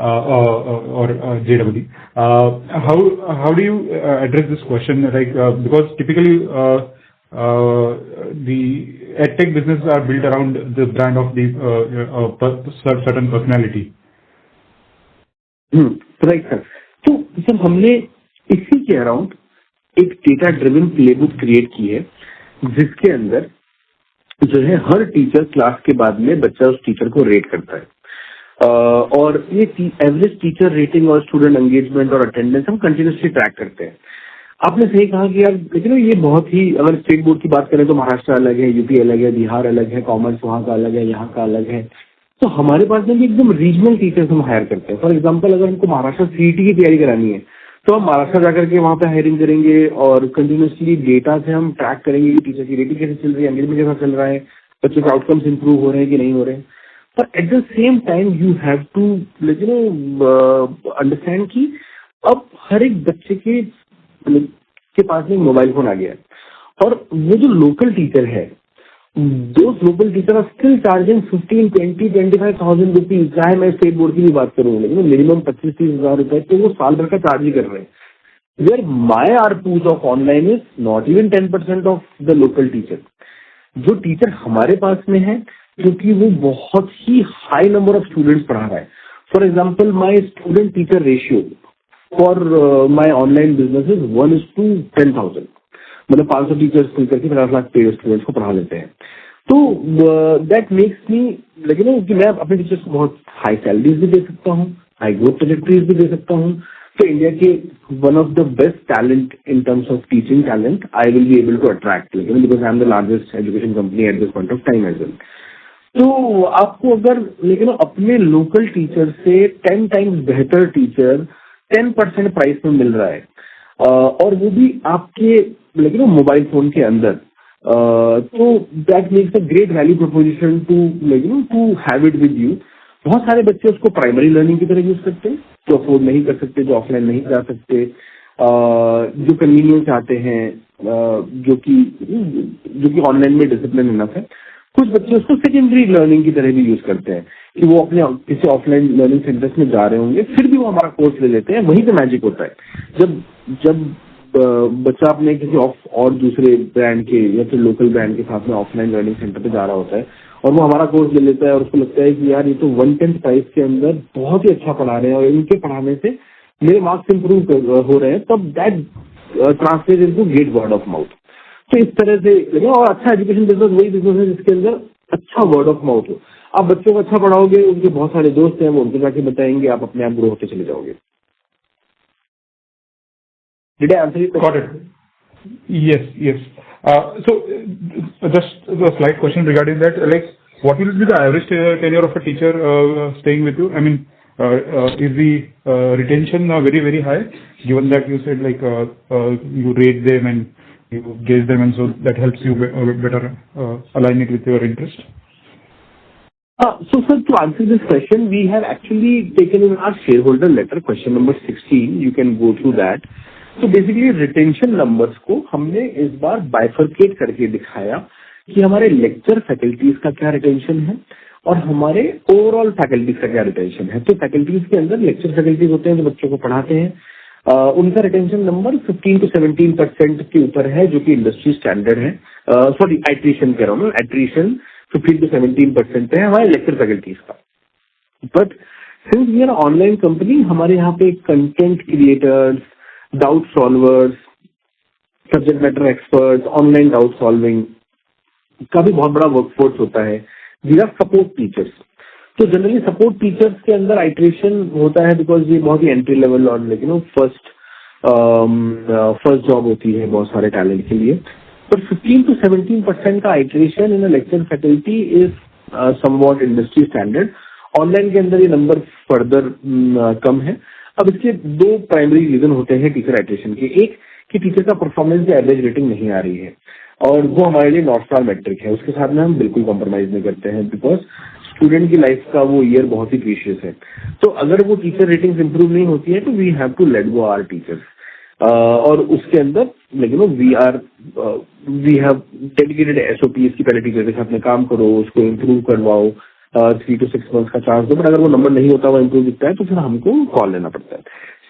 or JEE, how do you address this question? Because typically the edtech businesses are built around the brand of the certain personality.
Right sir. तो sir हमने इसी के around एक data driven playbook create की है जिसके अंदर जो है हर टीचर क्लास के बाद में बच्चा उस टीचर को रेट करता है। और ये एवरेज टीचर रेटिंग और स्टूडेंट एंगेजमेंट और अटेंडेंस हम कंटिन्यूसली ट्रैक करते हैं। आपने सही कहा कि यार लेकिन ये बहुत ही, अगर स्टेट बोर्ड की बात करें तो महाराष्ट्र अलग है, यूपी अलग है, बिहार अलग है, कॉमर्स वहाँ का अलग है, यहाँ का अलग है। तो हमारे पास में भी एकदम रीजनल टीचर्स हम हायर करते हैं। फॉर एग्जाम्पल अगर हमको महाराष्ट्र सीईटी की तैयारी करानी है तो हम महाराष्ट्र जाकर के वहाँ पे हायरिंग करेंगे और कंटिन्यूसली डेटा से हम ट्रैक करेंगे कि टीचर की रेटिंग कैसे चल रही है, एंगेजमेंट कैसा चल रहा है, बच्चों के आउटकम्स इंप्रूव हो रहे हैं कि नहीं हो रहे हैं। But at the same time you have to understand कि अब हर एक बच्चे के पास में मोबाइल फोन आ गया है और वो जो लोकल टीचर है, those local teachers are still charging 15, 20, 25,000 rupees. चाहे मैं स्टेट बोर्ड की भी बात करूँ लेकिन मिनिमम 25-30 हजार रुपए तो वो साल भर का चार्ज ही कर रहे हैं। Where my ARPUs of online is not even 10% of the local teacher। जो टीचर हमारे पास में है क्योंकि वो बहुत ही हाई नंबर ऑफ स्टूडेंट्स पढ़ा रहा है। For example my student teacher ratio for my online business is 1:10,000। मतलब 500 टीचर्स मिलकर के 50 लाख पेड स्टूडेंट्स को पढ़ा लेते हैं। तो दैट मेक्स मी कि मैं अपने टीचर्स को बहुत हाई सैलरीज भी दे सकता हूँ, हाई ग्रोथ ट्रैजेक्टरीज भी दे सकता हूँ। तो इंडिया के one of the best talent in terms of teaching talent I will be able to attract because I am the largest education company at this point of time as well. तो आपको अगर लेकिन अपने local teacher से 10 times बेहतर teacher 10% price में मिल रहा है, और वो भी आपके लेकिन मोबाइल फोन के अंदर, तो that makes a great value proposition to have it with you. बहुत सारे बच्चे उसको प्राइमरी लर्निंग की तरह यूज करते हैं, जो अफोर्ड नहीं कर सकते, जो ऑफलाइन नहीं जा सकते, जो कन्वीनियंस चाहते हैं, जो कि ऑनलाइन में डिसिप्लिन इनफ है। कुछ बच्चे उसको सेकेंडरी लर्निंग की तरह भी यूज करते हैं कि वो अपने किसी ऑफलाइन लर्निंग सेंटर्स में जा रहे होंगे, फिर भी वो हमारा कोर्स ले लेते हैं। वहीं पे मैजिक होता है, जब बच्चा अपने किसी और दूसरे ब्रांड के या फिर लोकल ब्रांड के साथ में ऑफलाइन लर्निंग सेंटर पे जा रहा होता है और वो हमारा कोर्स ले लेता है और उसको लगता है कि यार ये तो 1/10 प्राइस के अंदर बहुत ही अच्छा पढ़ा रहे हैं और इनके पढ़ाने से मेरे मार्क्स इंप्रूव हो रहे हैं, तब that translate into great word of mouth. तो इस तरह से और अच्छा एजुकेशन बिजनेस वही बिजनेस है जिसके अंदर अच्छा वर्ड ऑफ माउथ हो। आप बच्चों को अच्छा पढ़ाओगे, उनके बहुत सारे दोस्त हैं, वो उनको जाके बताएंगे, आप अपने आप ग्रो होते चले जाओगे। Did I answer your question?
Got it. Yes. Just a slight question regarding that. Like, what will be the average tenure of a teacher staying with you? I mean, is the retention very, very high, given that you said like you rate them and you gauge them, and so that helps you better align it with your interest?
So sir, to answer this question, we have actually taken in our shareholder letter, question number 16. You can go through that. तो basically retention numbers को हमने इस बार bifurcate करके दिखाया कि हमारे lecture faculties का क्या रिटेंशन है और हमारे ओवरऑल फैकल्टीज का क्या रिटेंशन है। तो फैकल्टीज के अंदर लेक्चर फैकल्टीज होते हैं जो बच्चों को पढ़ाते हैं, उनका रिटेंशन नंबर 15 to 17% के ऊपर है, जो कि इंडस्ट्री स्टैंडर्ड है। सॉरी, एट्रीशन कह रहा हूँ मैं, एट्रीशन 15 to 17% है हमारे लेक्चर फैकल्टीज का। But since we are online company, हमारे यहाँ पे content creators, doubt solvers, subject matter experts, online doubt solving का भी बहुत बड़ा वर्कफोर्स होता है। We are support teachers. तो जनरली सपोर्ट टीचर्स के अंदर आइट्रेशन होता है बिकॉज ये बहुत ही एंट्री लेवल और फर्स्ट जॉब होती है बहुत सारे टैलेंट के लिए। पर 15 to 17% का iteration in lecture faculty is somewhat industry standard. Online के अंदर ये नंबर फर्दर कम है। अब इसके दो प्राइमरी रीजन होते हैं टीचर एट्रिशन के। एक कि टीचर का परफॉर्मेंस की एवरेज रेटिंग नहीं आ रही है और वो हमारे लिए नॉर्थ स्टार मैट्रिक है, उसके साथ में हम बिल्कुल कॉम्प्रोमाइज नहीं करते हैं बिकॉज स्टूडेंट की लाइफ का वो ईयर बहुत ही प्रीशियस है। तो अगर वो टीचर रेटिंग्स इंप्रूव नहीं होती है तो we have to let go our teachers. और उसके अंदर लेकिन वी हैव डेडिकेटेड SOPs की पहले टीचर के साथ में काम करो, उसको इम्प्रूव करवाओ, 3 to 6 months का चांस दो। बट अगर वो नंबर नहीं होता, वो इम्प्रूव दिखता है तो फिर हमको कॉल लेना पड़ता है।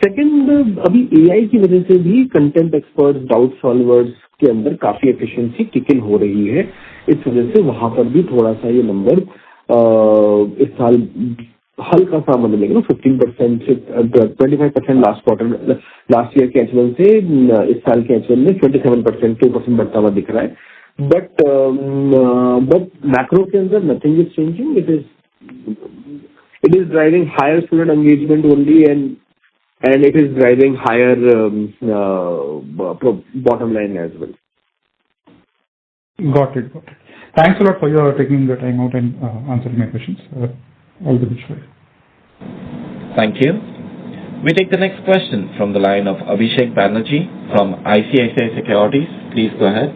सेकंड, अभी AI की वजह से भी कंटेंट एक्सपर्ट्स, डाउट सॉल्वर्स के अंदर काफी एफिशिएंसी किक इन हो रही है। इस वजह से वहां पर भी थोड़ा सा ये नंबर इस साल हल्का सा मतलब लेकिन 15% से 25% लास्ट ईयर के H1 से इस साल के H1 में 27%, 2% बढ़ता हुआ दिख रहा है। बट मैक्रो के अंदर nothing is changing. It is driving higher student engagement only and it is driving higher bottom line as well.
Got it. Thanks a lot for your taking the time out and answering my questions. All the best for you.
Thank you. We take the next question from the line of Abhishek Banerjee from ICICI Securities. Please go ahead.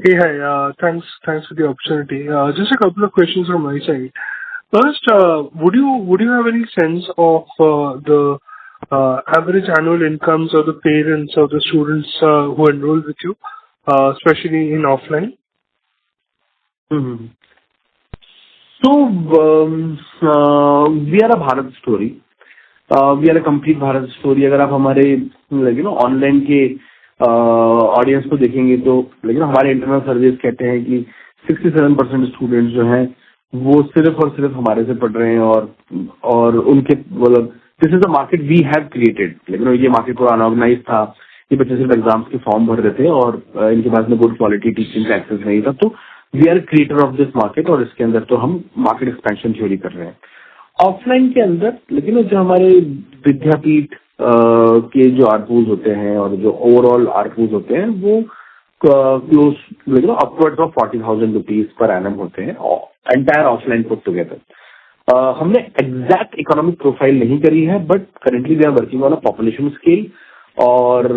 Hey, hi. Thanks for the opportunity. Just a couple of questions from my side. First, would you have any sense of the average annual incomes of the parents of the students who enroll with you, especially in offline?
So we are a Bharat story. We are a complete Bharat story. अगर आप हमारे online के audience को देखेंगे तो हमारे internal service कहते हैं कि 67% स्टूडेंट्स जो हैं वो सिर्फ और सिर्फ हमारे से पढ़ रहे हैं और उनके मतलब this is the market we have created. लेकिन ये मार्केट पूरा अनऑर्गेनाइज था, ये बच्चे सिर्फ एग्जाम्स के फॉर्म भर रहे थे और इनके पास में गुड क्वालिटी टीचिंग का एक्सेस नहीं था। तो we are creator of this market और इसके अंदर तो हम मार्केट एक्सपेंशन थ्योरी कर रहे हैं। ऑफलाइन के अंदर लेकिन जो हमारे विद्यापीठ के जो आरपूज होते हैं और जो ओवरऑल आरपूज होते हैं वो close upwards of 40,000 rupees per annum होते हैं, एंटायर ऑफलाइन पुट टुगेदर। हमने एग्जैक्ट इकोनॉमिक प्रोफाइल नहीं करी है, but currently we are working on a population scale, और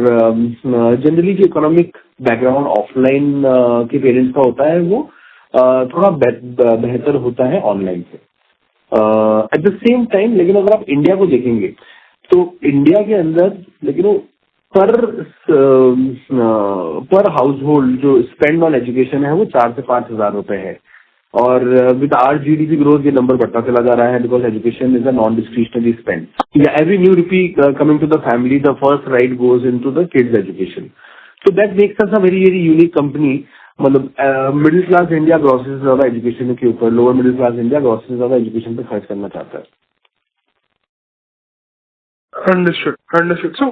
जनरली जो इकोनॉमिक बैकग्राउंड ऑफलाइन के पेरेंट्स का होता है वो थोड़ा बेहतर होता है ऑनलाइन से। एट द सेम टाइम लेकिन अगर आप इंडिया को देखेंगे तो इंडिया के अंदर लेकिन पर हाउस होल्ड जो स्पेंड ऑन एजुकेशन है वो 4 से 5 हजार रुपए है, और विद आवर जीडीपी ग्रोथ ये नंबर बढ़ता चला जा रहा है, because education is a non discretionary spend. Every new rupee coming to the family, the first right goes into the kids education. So that makes us a very very unique company। मतलब middle Claas India grosses ज्यादा education के ऊपर, lower middle Claas India grosses ज्यादा education पे खर्च करना चाहता है।
Understood. So,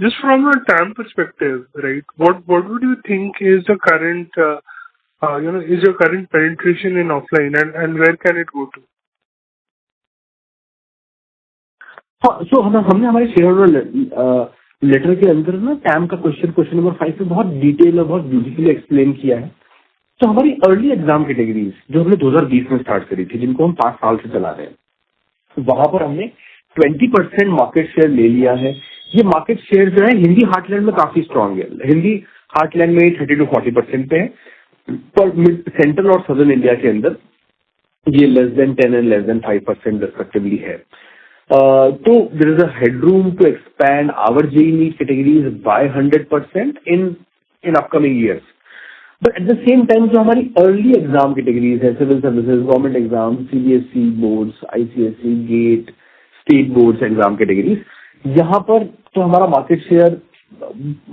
just from a TAM perspective, right? What would you think is the current, is your current penetration in offline, and where can it go to?
हाँ, so हमने हमारे share holder letter के अंदर ना time का question number 5 पे बहुत detail और बहुत ब्यूटीफुली एक्सप्लेन किया है। तो हमारी अर्ली एग्जाम कैटेगरीज जो हमने 2020 में स्टार्ट करी थी, जिनको हम 5 साल से चला रहे हैं, वहां पर हमने 20% मार्केट शेयर ले लिया है। ये मार्केट शेयर जो है हिंदी हार्टलैंड में काफी स्ट्रांग है। हिंदी हार्टलैंड में 30 to 40% पे है, पर सेंट्रल और सदर्न इंडिया के अंदर ये less than 10 and less than 5% respectively है। So there is a headroom to expand our JEE NEET categories by 100% in upcoming years. But at the same time जो हमारी early exam categories है, civil services, government exams, CBSE boards, ICSE, GATE, state boards exam categories, यहाँ पर तो हमारा market share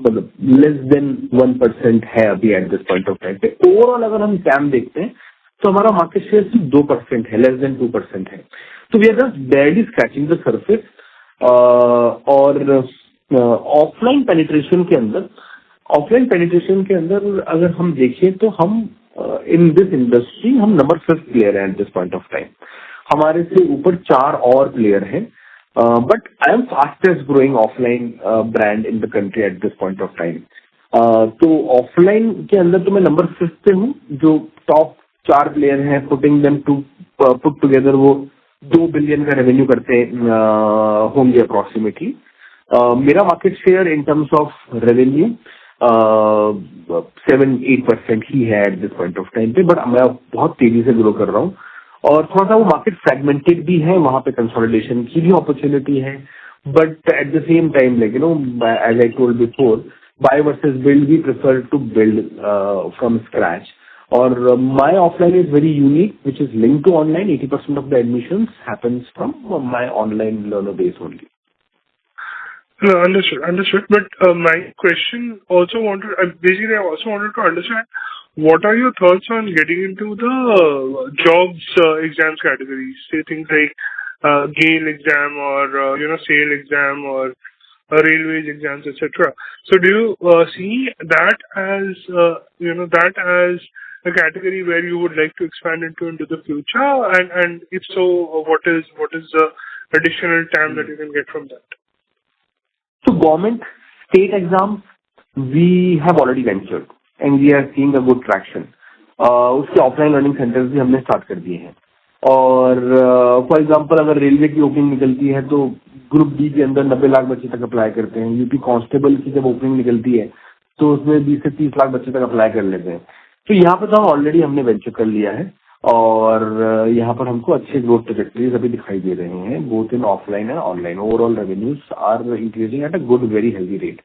मतलब less than 1% है अभी at this point of time। Overall अगर हम TAM देखते हैं तो हमारा मार्केट शेयर सिर्फ 2% है, लेस देन 2% है। तो we are just barely scratching the surface. और ऑफलाइन पेनिट्रेशन के अंदर अगर हम देखें तो हम इन दिस इंडस्ट्री हम नंबर 5th प्लेयर है at this point of time. हमारे से ऊपर 4 और प्लेयर हैं, but I am fastest growing offline brand in the country at this point of time. तो ऑफलाइन के अंदर तो मैं नंबर 5th पे हूँ। जो टॉप 4 प्लेयर हैं, putting them to put together वो 2 बिलियन का रेवेन्यू करते होंगे अप्रोक्सीमेटली। मेरा market share in terms of revenue 7-8% ही है at this point of time पे, बट मैं बहुत तेजी से ग्रो कर रहा हूँ। और थोड़ा सा वो मार्केट फ्रेगमेंटेड भी है, वहां पे कंसोलिडेशन की भी अपॉर्चुनिटी है, but at the same time like as I told before, buy versus build, we prefer to build from scratch. और my offline is very unique, which is linked to online. 80% of the admissions happens from my online learner base only.
No, understood. But my question also I also wanted to understand what are your thoughts on getting into the jobs exams categories, say things like GAIL exam or SAIL exam or railways exams, etc. So do you see that as a category where you would like to expand into the future, and if so, what is the additional TAM that you can get from that?
So government state exams we have already ventured and we are seeing a good traction। उसके offline learning centres भी हमने start कर दिए हैं। और for example अगर railway की opening निकलती है तो ग्रुप डी के अंदर 90 लाख बच्चे तक अप्लाई करते हैं। यूपी कांस्टेबल की जब ओपनिंग निकलती है तो उसमें 20 से 30 लाख बच्चे तक अप्लाई कर लेते हैं। तो यहाँ पर तो ऑलरेडी हमने वेंचर कर लिया है, और यहाँ पर हमको अच्छे ग्रोथ ट्रैजेक्टरीज अभी दिखाई दे रहे हैं, both in offline and online. Overall revenues are increasing at a good very healthy rate.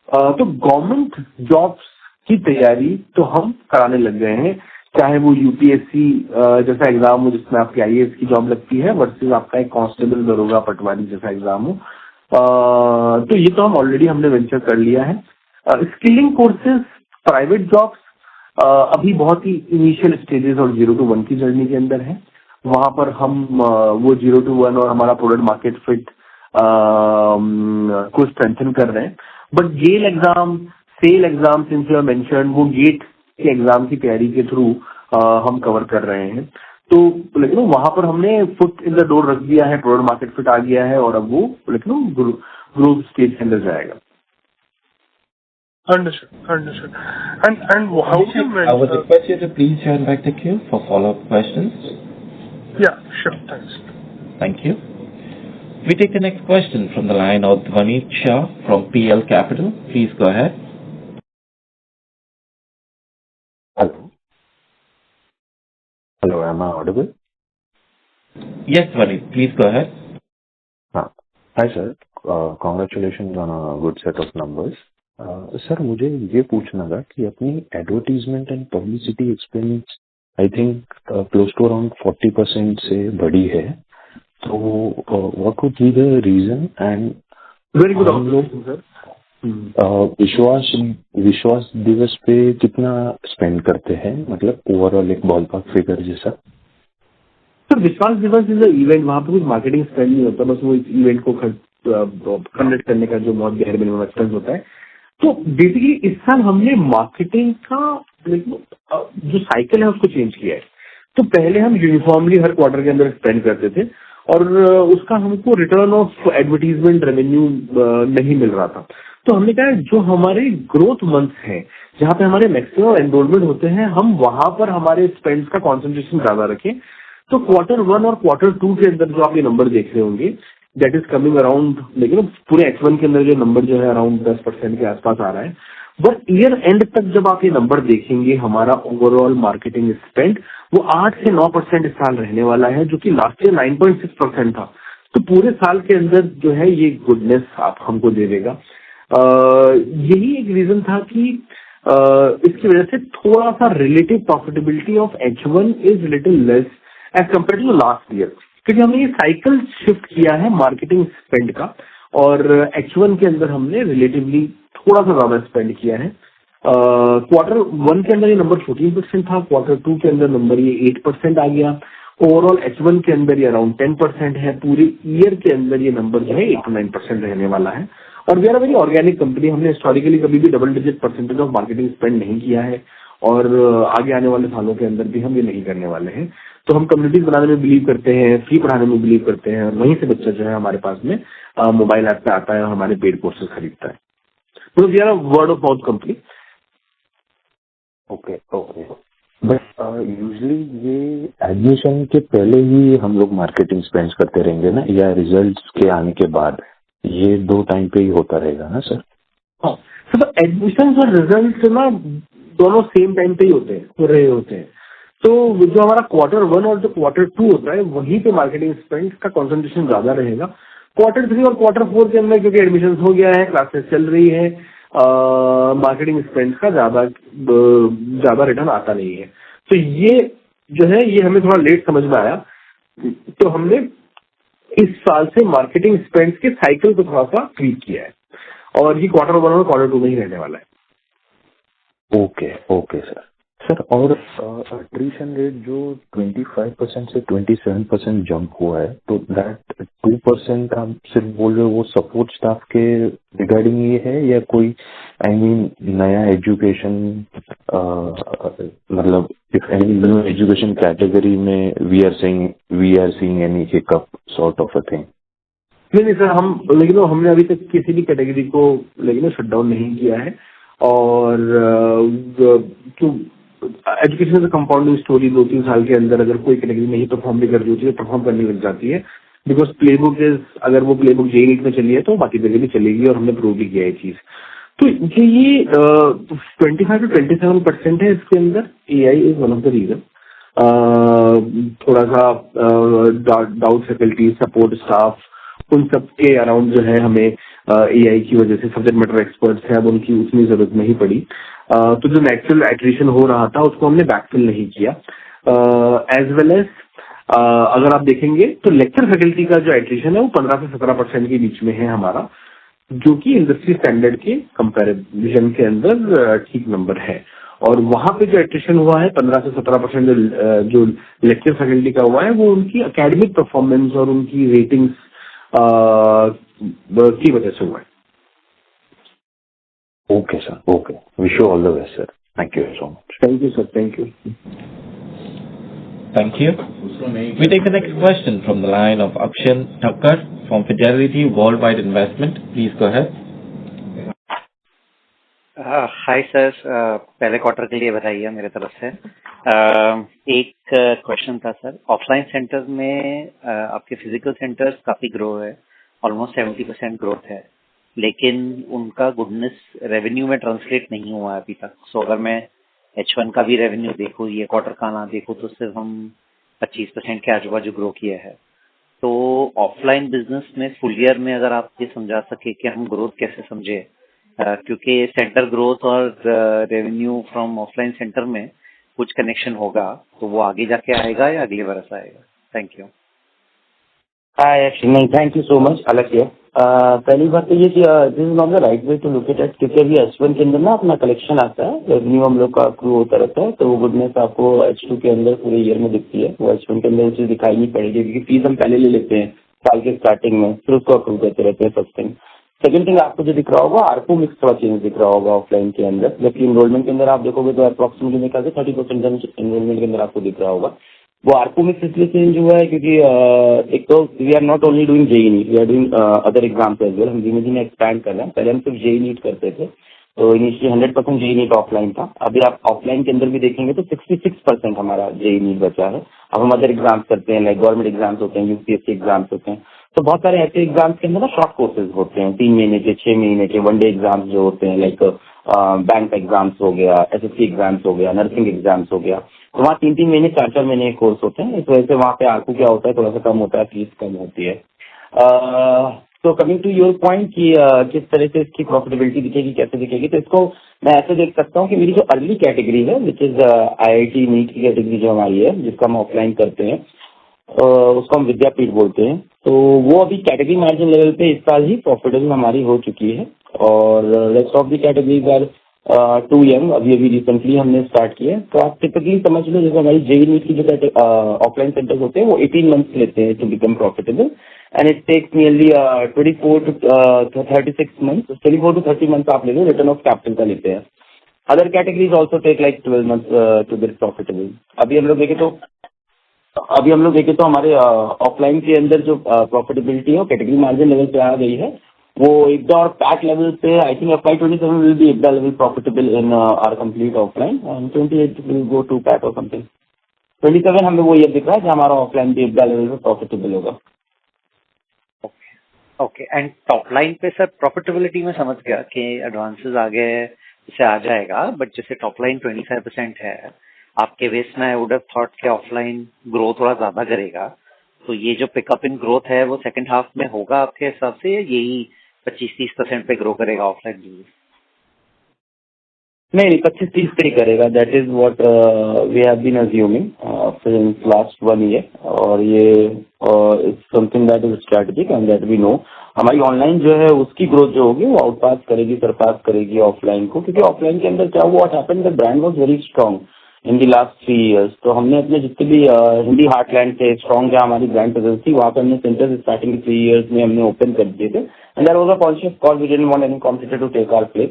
तो गवर्नमेंट जॉब्स की तैयारी तो हम कराने लग गए हैं, चाहे वो यूपीएससी जैसा एग्जाम हो जिसमें आपकी आईएएस की जॉब लगती है, वर्सेज आपका एक कांस्टेबल, दरोगा, पटवारी जैसा एग्जाम हो। तो ये तो ऑलरेडी हमने वेंचर कर लिया है। स्किलिंग कोर्सेज, प्राइवेट जॉब्स अभी बहुत ही इनिशियल स्टेजेस और 0 to 1 की जर्नी के अंदर है। वहां पर हम वो 0 to 1 और हमारा प्रोडक्ट मार्केट फिट को स्ट्रेंथन कर रहे हैं। बट गेल एग्जाम, सेल एग्जाम सिंस यू मेंशन, वो गेट के एग्जाम की तैयारी के थ्रू हम कवर कर रहे हैं। तो लेकिन वहां पर हमने फुट इन द डोर रख दिया है, प्रोडक्ट मार्केट फिट आ गया है, और अब वो लेकिन ग्रोथ स्टेज के अंदर जाएगा।
Understood. And how do you
I would request you to please join back the queue for follow-up questions.
Yeah, sure. Thanks.
Thank you. We take the next question from the line of Dhvanit Shah from PL Capital. Please go ahead.
Hello, am I audible?
Yes, Dhvanit, please go ahead.
Hi, sir. Congratulations on a good set of numbers. Sir मुझे ये पूछना था कि अपनी advertisement and publicity expense I think close to around 40% से बढ़ी है, तो what would be the reason? And
very good
हम लोग विश्वास दिवस पे कितना स्पेंड करते हैं, मतलब ओवरऑल एक बॉल पार्क फिगर जैसा?
सर विश्वास दिवस इज अ इवेंट, वहाँ पे कुछ मार्केटिंग स्पेंड नहीं होता, बस वो इस इवेंट को कंडक्ट करने का जो बहुत गहरे मिनिमम एक्सपेंस होता है। तो बेसिकली इस साल हमने मार्केटिंग का जो साइकिल है उसको चेंज किया है। तो पहले हम यूनिफॉर्मली हर क्वार्टर के अंदर स्पेंड करते थे और उसका हमको रिटर्न ऑफ एडवर्टीजमेंट रेवेन्यू नहीं मिल रहा था। तो हमने कहा जो हमारे ग्रोथ मंथ्स हैं, जहाँ पे हमारे मैक्सिमम एनरोलमेंट होते हैं, हम वहां पर हमारे स्पेंड का कॉन्सेंट्रेशन ज्यादा रखें। तो क्वार्टर 1 और क्वार्टर 2 के अंदर जो आप ये नंबर देख रहे होंगे, दैट इज कमिंग अराउंड, लेकिन पूरे H1 के अंदर जो नंबर जो है अराउंड 10% के आसपास आ रहा है। बट ईयर एंड तक जब आप ये नंबर देखेंगे, हमारा ओवरऑल मार्केटिंग स्पेंड वो 8 से 9% इस साल रहने वाला है, जो कि लास्ट ईयर 9.6% था। तो पूरे साल के अंदर जो है ये गुडनेस आप हमको दे देगा। यही एक रीजन था कि इसकी वजह से थोड़ा सा relative profitability of H1 is little less as compare to last year, क्योंकि हमने ये साइकिल शिफ्ट किया है मार्केटिंग स्पेंड का, और H1 के अंदर हमने रिलेटिवली थोड़ा सा ज्यादा स्पेंड किया है। क्वार्टर 1 के अंदर ये नंबर 14% था, क्वार्टर 2 के अंदर नंबर ये 8% आ गया, ओवरऑल H1 के अंदर ये अराउंड 10% है, पूरे ईयर के अंदर ये नंबर जो है 8 to 9% रहने वाला है। और we are a very organic company, हमने हिस्टोरिकली कभी भी double digit percentage of marketing spend नहीं किया है, और आगे आने वाले सालों के अंदर भी हम ये नहीं करने वाले हैं। तो हम कम्युनिटीज बनाने में बिलीव करते हैं, फ्री पढ़ाने में बिलीव करते हैं, और वहीं से बच्चा जो है हमारे पास में मोबाइल ऐप पे आता है और हमारे पेड कोर्सेज खरीदता है। तो we are a word of mouth company.
Okay. But usually ये एडमिशन के पहले ही हम लोग मार्केटिंग स्पेंड करते रहेंगे ना, या रिजल्ट्स के आने के बाद? ये 2 टाइम पे ही होता रहेगा ना सर?
हाँ सर, एडमिशन और रिजल्ट ना दोनों सेम टाइम पे ही हो रहे होते हैं। तो जो हमारा क्वार्टर 1 और जो क्वार्टर 2 होता है, वहीं पे मार्केटिंग स्पेंड का कंसंट्रेशन ज्यादा रहेगा। क्वार्टर 3 और क्वार्टर 4 के अंदर क्योंकि एडमिशन हो गया है, क्लासेस चल रही है, मार्केटिंग स्पेंड का ज्यादा रिटर्न आता नहीं है। तो ये जो है ये हमें थोड़ा लेट समझ में आया, तो हमने इस साल से मार्केटिंग स्पेंड के साइकिल को थोड़ा सा ट्वीक किया है, और ये क्वार्टर 1 और क्वार्टर 2 में ही रहने वाला है।
Okay sir. और अट्रीशन रेट जो 25% से 27% जंप हुआ है, तो दैट 2% आप सिर्फ बोल रहे हो वो सपोर्ट स्टाफ के रिगार्डिंग ये है, या कोई नया एजुकेशन, मतलब if any new education category में we are seeing any hiccup sort of a thing?
नहीं सर, लेकिन हमने अभी तक किसी भी कैटेगरी को शट डाउन नहीं किया है, और एजुकेशन कंपाउंडिंग स्टोरी 2-3 साल के अंदर अगर कोई कैटेगरी नहीं परफॉर्म भी कर रही होती है, परफॉर्म करने लग जाती है, बिकॉज प्लेबुक अगर वो प्लेबुक JEE में चली है तो बाकी जगह भी चलेगी, और हमने प्रूव भी किया है चीज। तो ये 25 to 27% है, इसके अंदर AI is one of the reason. थोड़ा सा डाउट फैकल्टी, सपोर्ट स्टाफ, उन सब के अराउंड जो है हमें AI की वजह से सब्जेक्ट मैटर एक्सपर्ट्स है, अब उनकी उतनी जरूरत नहीं पड़ी। तो जो नेचुरल एट्रिशन हो रहा था उसको हमने बैकफिल नहीं किया। एज वेल एज अगर आप देखेंगे तो लेक्चर फैकल्टी का जो एट्रिशन है वो 15 से 17% के बीच में है हमारा, जो कि इंडस्ट्री स्टैंडर्ड के कंपैरिजन के अंदर ठीक नंबर है। और वहां पे जो एट्रिशन हुआ है 15 से 17% जो लेक्चर फैकल्टी का हुआ है, वो उनकी एकेडमिक परफॉर्मेंस और उनकी रेटिंग्स की वजह से हुआ है।
Okay sir, okay. Wish you all the best sir. Thank you so much.
Thank you sir, thank you.
Thank you. We take the next question from the line of Akshan Thakkar from Fidelity Worldwide Investment. Please go ahead.
Hi sir, पहले quarter के लिए बधाई है मेरे तरफ से। एक question था सर, ऑफलाइन सेंटर में आपके फिजिकल सेंटर्स काफी ग्रो है, ऑलमोस्ट 70% ग्रोथ है, लेकिन उनका गुडनेस रेवेन्यू में ट्रांसलेट नहीं हुआ है अभी तक। सो अगर मैं H1 का भी रेवेन्यू देखूँ, ये क्वार्टर का ना देखूँ, तो सिर्फ हम 25% के आजू बाजू ग्रो किया है। तो ऑफलाइन बिजनेस में फुल ईयर में अगर आप ये समझा सके कि हम ग्रोथ कैसे समझे, क्योंकि सेंटर ग्रोथ और रेवेन्यू फ्रॉम ऑफलाइन सेंटर में कुछ कनेक्शन होगा, तो वो आगे जाके आएगा या अगले बरस आएगा? Thank you.
नहीं, थैंक यू सो मच। अलग है, पहली बात तो ये कि this is not the right way to look at it, क्योंकि अभी H1 के अंदर ना अपना कलेक्शन आता है, रेवेन्यू हम लोग का अक्रू होता रहता है, तो वो गुडनेस आपको H2 के अंदर पूरे ईयर में दिखती है। वो H1 के अंदर वो चीज दिखाई नहीं पड़ेगी, क्योंकि फीस हम पहले ले लेते हैं साल के स्टार्टिंग में, फिर उसको अक्रू करते रहते हैं। First thing. सेकंड थिंग, आपको जो दिख रहा होगा आरपू मिक्स थोड़ा चेंज दिख रहा होगा ऑफलाइन के अंदर, जबकि इनरोलमेंट के अंदर आप देखोगे तो अप्रोक्सीमेटली मेरे ख्याल से 30% इनरोलमेंट के अंदर आपको दिख रहा होगा। वो आरपू मिक्स इसलिए चेंज हुआ है क्योंकि एक तो we are not only doing JEE NEET, we are doing other exams as well. हम धीमे धीमे एक्सपैंड कर रहे हैं। पहले हम सिर्फ जेई नीट करते थे, तो इनिशियली 100% जेई नीट ऑफलाइन था। अभी आप ऑफलाइन के अंदर भी देखेंगे तो 66% हमारा जेई नीट बचा है। अब हम अदर एग्जाम्स करते हैं, लाइक गवर्नमेंट एग्जाम्स होते हैं, यूपीएससी एग्जाम्स होते हैं। तो बहुत सारे ऐसे एग्जाम्स के अंदर ना शॉर्ट कोर्सेज होते हैं, 3 महीने के, 6 महीने के, वनडे एग्जाम्स जो होते हैं, लाइक बैंक एग्जाम्स हो गया, एसएससी एग्जाम्स हो गया, नर्सिंग एग्जाम्स हो गया। तो वहाँ 3-3 महीने, 4-4 महीने के कोर्स होते हैं। इस वजह से वहाँ पे आरपू क्या होता है, थोड़ा सा कम होता है, फीस कम होती है। तो कमिंग टू योर पॉइंट कि किस तरह से इसकी प्रॉफिटेबिलिटी दिखेगी, कैसे दिखेगी, तो इसको मैं ऐसे देख सकता हूँ कि मेरी जो अर्ली कैटेगरी है, विच इज IIT नीट की कैटेगरी जो हमारी है, जिसका हम ऑफलाइन करते हैं, उसको हम विद्यापीठ बोलते हैं, तो वो अभी कैटेगरी मार्जिन लेवल पे इस साल ही प्रॉफिटेबल हमारी हो चुकी है। और rest of the categories are too young, अभी रिसेंटली हमने स्टार्ट किया है। तो आप टिपिकली समझ लो, जैसे हमारी जेई नीट की जो ऑफलाइन सेंटर्स होते हैं वो 18 मंथ्स लेते हैं to become profitable, and it takes nearly 24 to 36 months, 24 to 30 months आप ले लो, रिटर्न ऑफ कैपिटल का लेते हैं। Other categories also take like 12 months to get profitable. अभी हम लोग देखें तो हमारे ऑफलाइन के अंदर जो प्रॉफिटेबिलिटी है वो कैटेगरी मार्जिन लेवल पे आ गई है। वो EBITDA और पैट लेवल पे I think FY27 will be EBITDA level profitable in our complete offline, and 28 will go to PAT और समथिंग। 27 हमें वो ईयर दिख रहा है जहाँ हमारा ऑफलाइन भी EBITDA लेवल पे प्रॉफिटेबल होगा।
ओके, एंड टॉप लाइन पे सर प्रॉफिटेबिलिटी में समझ गया कि एडवांसेस आगे इसे आ जाएगा, बट जैसे टॉप लाइन 25% है आपके बेस में, आई वुड हैव थॉट कि ऑफलाइन ग्रो थोड़ा ज्यादा करेगा। तो ये जो पिकअप इन ग्रोथ है वो सेकंड हाफ में होगा आपके हिसाब से, यही 25-30% पे ग्रो करेगा ऑफलाइन बिजनेस?
नहीं, 25-30 पे ही करेगा। That is what we have been assuming since last 1 year, और ये it's something that is strategic and that we know. हमारी ऑनलाइन जो है उसकी ग्रोथ जो होगी वो आउटपास करेगी, सरपास करेगी ऑफलाइन को, क्योंकि ऑफलाइन के अंदर क्या हुआ, what happened, the brand was very strong in the last 3 years। तो हमने अपने जितने भी हिंदी हार्टलैंड से स्ट्रॉन्ग जहाँ हमारी ब्रांड प्रेजेंस थी, वहाँ पे हमने सेंटर्स स्टार्टिंग 3 years में हमने ओपन कर दिए थे, and that was a conscious call, we didn't want any competitor to take our place.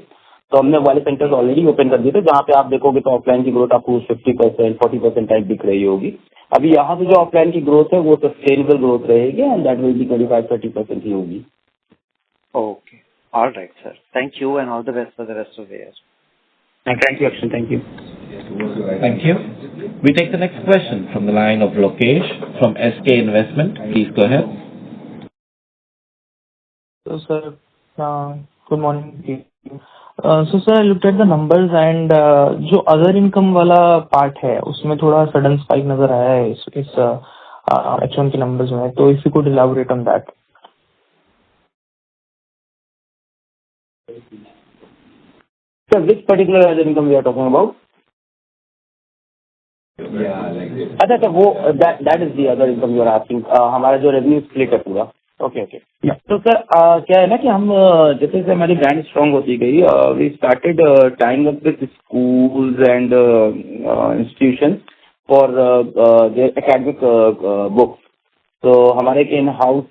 तो हमने वाले सेंटर्स ऑलरेडी ओपन कर दिए थे, जहाँ पे आप देखोगे तो ऑफलाइन की ग्रोथ आपको 50%, 40% टाइप दिख रही होगी। अभी यहाँ पे जो ऑफलाइन की ग्रोथ है वो सस्टेनेबल ग्रोथ रहेगी, एंड दैट विल बी 25-30% ही होगी।
Okay, alright sir, thank you and all the best for the rest of the year.
Thank you, Akshay. Thank you.
Thank you. We take the next question from the line of Lokesh from SK Investment. Please go ahead.
So, sir, good morning. So, sir, I looked at the numbers and जो other income वाला part है उसमें थोड़ा sudden spike नजर आया है इस H1 के numbers में, तो if you could elaborate on that.
So, which particular other income we are talking about? अच्छा, वो that is the other income you are asking. हमारा जो revenue split है पूरा। ओके। तो सर क्या है ना कि हम जैसे से हमारी ब्रांड स्ट्रांग होती गई, we started tying up with schools and institutions for their academic books. तो हमारे के इन हाउस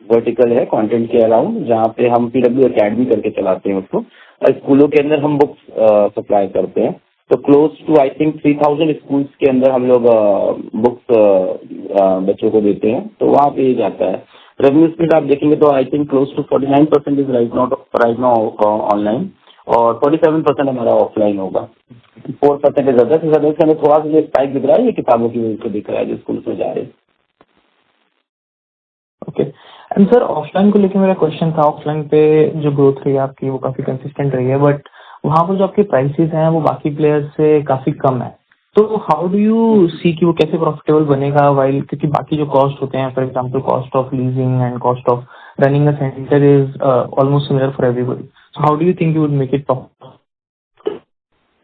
वर्टिकल है कंटेंट के अराउंड, जहाँ पे हम PW एकेडमी करके चलाते हैं उसको, और स्कूलों के अंदर हम बुक्स सप्लाई करते हैं। तो close to I think 3000 schools के अंदर हम लोग बुक्स बच्चों को देते हैं, तो वहाँ पे जाता है। रेवेन्यू स्प्लिट आप देखेंगे तो I think close to 49% is right now online, और 47% हमारा ऑफलाइन होगा, 4% ज्यादा से हमें थोड़ा सा स्पाइक दिख रहा है, ये किताबों की वजह से दिख रहा है जो स्कूल में जा रहे हैं।
ओके। एंड सर ऑफलाइन को लेकर मेरा क्वेश्चन था, ऑफलाइन पे जो ग्रोथ रही है आपकी वो काफी कंसिस्टेंट रही है, बट वहां पर जो आपके प्राइसेस हैं वो बाकी प्लेयर्स से काफी कम है, तो हाउ डू यू सी कि वो कैसे प्रॉफिटेबल बनेगा वाइल, क्योंकि बाकी जो कॉस्ट होते हैं, for example cost of leasing and cost of running a centre is almost similar for everybody, so how do you think you would make it profitable?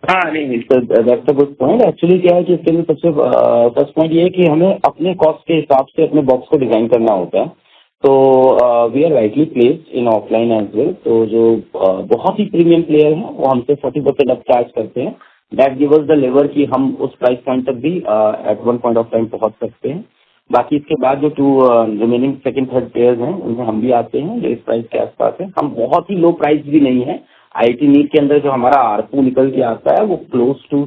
हाँ नहीं, that's a good point. Actually क्या है कि इसके लिए सबसे first point ये है कि हमें अपने कॉस्ट के हिसाब से अपने बॉक्स को डिजाइन करना होता है। तो we are rightly placed in offline as well. तो जो बहुत ही प्रीमियम प्लेयर हैं वो हमसे 40% अप चार्ज करते हैं। That give us the lever कि हम उस प्राइस पॉइंट तक भी at one point of time पहुंच सकते हैं। बाकी इसके बाद जो 2 रिमेनिंग सेकंड थर्ड प्लेयर्स हैं उनमें हम भी आते हैं, जो इस प्राइस के आसपास है। हम बहुत ही लो प्राइस भी नहीं है। आईटी नीट के अंदर जो हमारा आरपू निकल के आता है वो क्लोज टू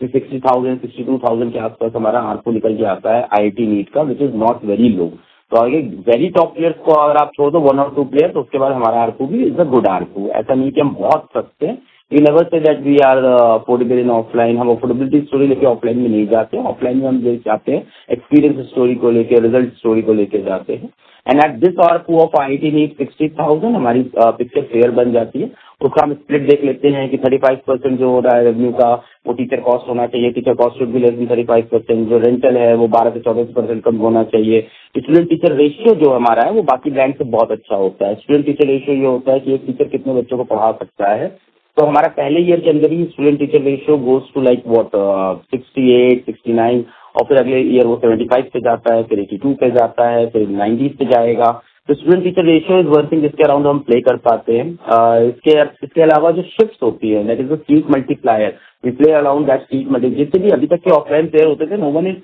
60,000 62,000 के आसपास हमारा आरपू निकल के आता है आईटी नीट का, which is not very low. तो आगे वेरी टॉप प्लेयर्स को अगर आप छोड़ दो 1 और 2 प्लेयर, तो उसके बाद हमारा आरपू भी इज अ गुड आरपू। ऐसा नहीं कि हम बहुत सस्ते हैं। We never say that we are affordable in offline. हम अफोर्डेबिलिटी स्टोरी लेके ऑफलाइन में नहीं जाते हैं। ऑफलाइन में हम ले जाते हैं एक्सपीरियंस स्टोरी को लेके, रिजल्ट स्टोरी को लेके जाते हैं। And at this ARPU of IT NEET 60,000 हमारी पिक्चर फेयर बन जाती है। उसका हम स्प्लिट देख लेते हैं कि 35% जो हो रहा है रेवेन्यू का वो टीचर कॉस्ट होना चाहिए। Teacher cost should be less than 35%। जो रेंटल है वो 12 से 14% कम होना चाहिए। स्टूडेंट टीचर रेशियो जो हमारा है वो बाकी ब्रांड से बहुत अच्छा होता है। स्टूडेंट टीचर रेशियो ये होता है कि एक टीचर कितने बच्चों को पढ़ा सकता है। तो हमारा पहले ईयर के अंदर ही student teacher ratio goes to like 68, 69, और फिर अगले ईयर वो 75 पे जाता है, फिर 82 पे जाता है, फिर 90 पे जाएगा। तो student teacher ratio is one thing जिसके अराउंड हम प्ले कर पाते हैं। इसके अलावा जो शिफ्ट होती है that is a seat multiplier. We play around that seat multiplier. जितने भी अभी तक के ऑफलाइन प्लेयर होते थे, no one is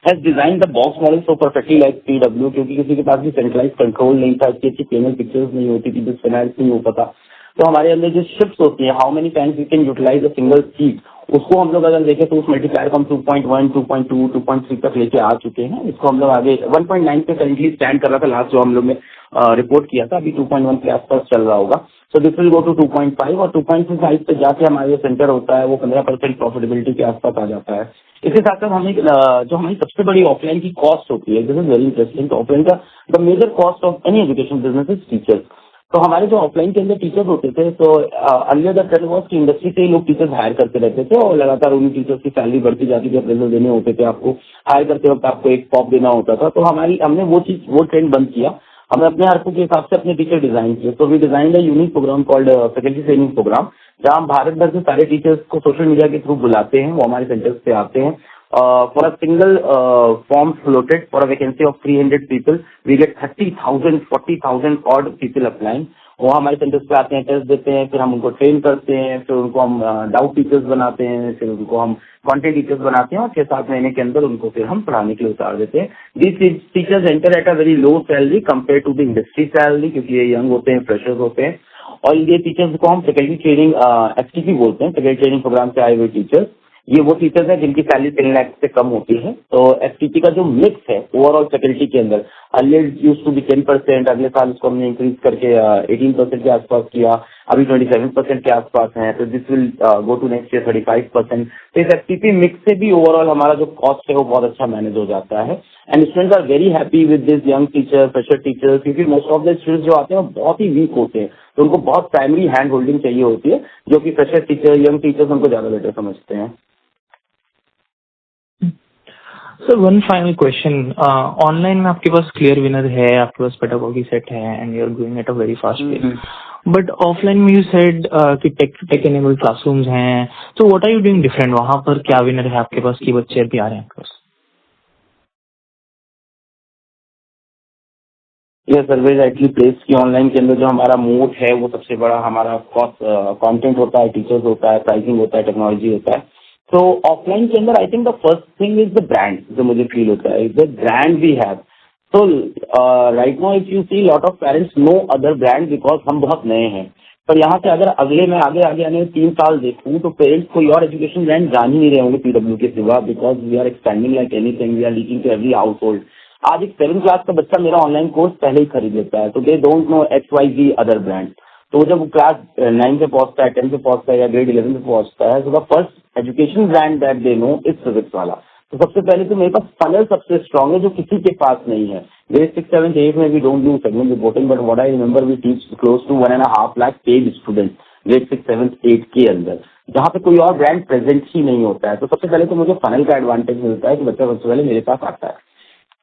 has design the box model so perfectly like PW, क्योंकि किसी के पास भी सेंट्रलाइज कंट्रोल नहीं था, अच्छी पेमेंट पिक्चर्स नहीं होती थी, फाइनेंस नहीं होता था। तो हमारे अंदर जो शिफ्ट होती है, how many times we can utilise a single seat, उसको हम लोग अगर देखें तो उस मल्टीप्लायर को हम 2.1, 2.2, 2.3 तक लेके आ चुके हैं। इसको हम लोग आगे 1.9 पे करेंटली स्टैंड कर रहा था लास्ट जो हम लोग ने रिपोर्ट किया था। अभी 2.1 के आसपास चल रहा होगा। So this will go to 2.5 और 2.5 पे जाके हमारा जो सेंटर होता है वो 15% प्रॉफिटेबिलिटी के आसपास आ जाता है। इसके साथ साथ हमें जो हमारी सबसे बड़ी ऑफलाइन की कॉस्ट होती है, दिस इज वेरी इंटरेस्टिंग। तो ऑफलाइन का the major cost of any education business is teachers. तो हमारे जो ऑफलाइन के अंदर टीचर्स होते थे, तो अर्लियर द ट्रेंड वाज कि इंडस्ट्री से ही लोग टीचर्स हायर करते रहते थे और लगातार उन टीचर्स की सैलरी बढ़ती जाती थी, अप्रेजल देने होते थे, आपको हायर करते वक्त आपको एक पॉप देना होता था। तो हमने वो ट्रेंड बंद किया। हमने अपने आरपू के हिसाब से अपने टीचर डिजाइन किए। तो we design a unique programme called faculty training programme, जहां हम भारत भर से सारे टीचर्स को सोशल मीडिया के थ्रू बुलाते हैं, वो हमारे सेंटर्स पे आते हैं। For a single form floated for a vacancy of 300 people, we get 30,000, 40,000 odd people applying. वो हमारे सेंटर्स पे आते हैं, टेस्ट देते हैं, फिर हम उनको ट्रेन करते हैं, फिर उनको हम डाउट टीचर्स बनाते हैं, फिर उनको हम कंटेंट टीचर्स बनाते हैं और 6-7 महीने के अंदर उनको फिर हम पढ़ाने के लिए उतार देते हैं। These teachers enter at a very low salary compare to the industry salary, क्योंकि ये यंग होते हैं, फ्रेशर्स होते हैं। और ये टीचर्स को हम फैकल्टी ट्रेनिंग FTP बोलते हैं, फैकल्टी ट्रेनिंग प्रोग्राम से आए हुए टीचर्स। ये वो टीचर्स हैं जिनकी सैलरी 10 लाख से कम होती है। तो एफटीपी का जो मिक्स है ओवरऑल फैकल्टी के अंदर, अर्लियर यूज्ड टू बी 10%, अगले साल इसको हमने इंक्रीज करके 18% के आसपास किया, अभी 27% के आसपास है। तो this will go to next year 35%। तो इस एफटीपी मिक्स से भी ओवरऑल हमारा जो कॉस्ट है वो बहुत अच्छा मैनेज हो जाता है। And students are very happy with this young teacher, fresher teachers, क्योंकि मोस्ट ऑफ द स्टूडेंट्स जो आते हैं वो बहुत ही वीक होते हैं, तो उनको बहुत प्राइमरी हैंड होल्डिंग चाहिए होती है, जो कि फ्रेशर टीचर, यंग टीचर्स उनको ज्यादा बेटर समझते हैं।
Sir one final question, online में आपके पास क्लियर विनर है, आपके पास पेडागोगी सेट है and you are growing at a very fast pace, but offline में यू सेड कि टेक एनेबल्ड क्लासरूम्स हैं, तो what are you doing different? वहां पर क्या विनर है आपके पास कि बच्चे अभी आ रहे हैं आपके पास?
यह सर्वे राइटली प्लेस की ऑनलाइन के अंदर जो हमारा मोड है वो सबसे बड़ा हमारा कंटेंट होता है, टीचर्स होता है, प्राइसिंग होता है, टेक्नोलॉजी होता है। तो ऑफलाइन के अंदर I think the first thing is the brand, जो मुझे फील होता है द ब्रांड वी हैव। तो right now if you see lot of parents know other brand because हम बहुत नए हैं। पर यहाँ से अगर अगले मैं आगे आने 3 साल देखूँ तो पेरेंट्स कोई और एजुकेशन ब्रांड जान ही नहीं रहे होंगे पीडब्ल्यू के सिवा, because we are expanding like anything, we are reaching to every household. आज एक 7th क्लास का बच्चा मेरा ऑनलाइन कोर्स पहले ही खरीद लेता है, तो they don't know XYZ other brand. तो वो जब क्लास 9 पे पहुंचता है, 10 पे पहुंचता है या ग्रेड 11 पे पहुंचता है, तो the first education brand that they know is physics वाला। तो सबसे पहले तो मेरे पास फनल सबसे स्ट्रांग है जो किसी के पास नहीं है। ग्रेड 6, 7, 8 में we don't do segment reporting, but what I remember we teach close to 1.5 lakh paid student grade 6, 7, 8 के अंदर, जहाँ पे कोई और ब्रांड प्रेजेंट ही नहीं होता है। तो सबसे पहले तो मुझे फनल का एडवांटेज मिलता है कि बच्चा सबसे पहले मेरे पास आता है।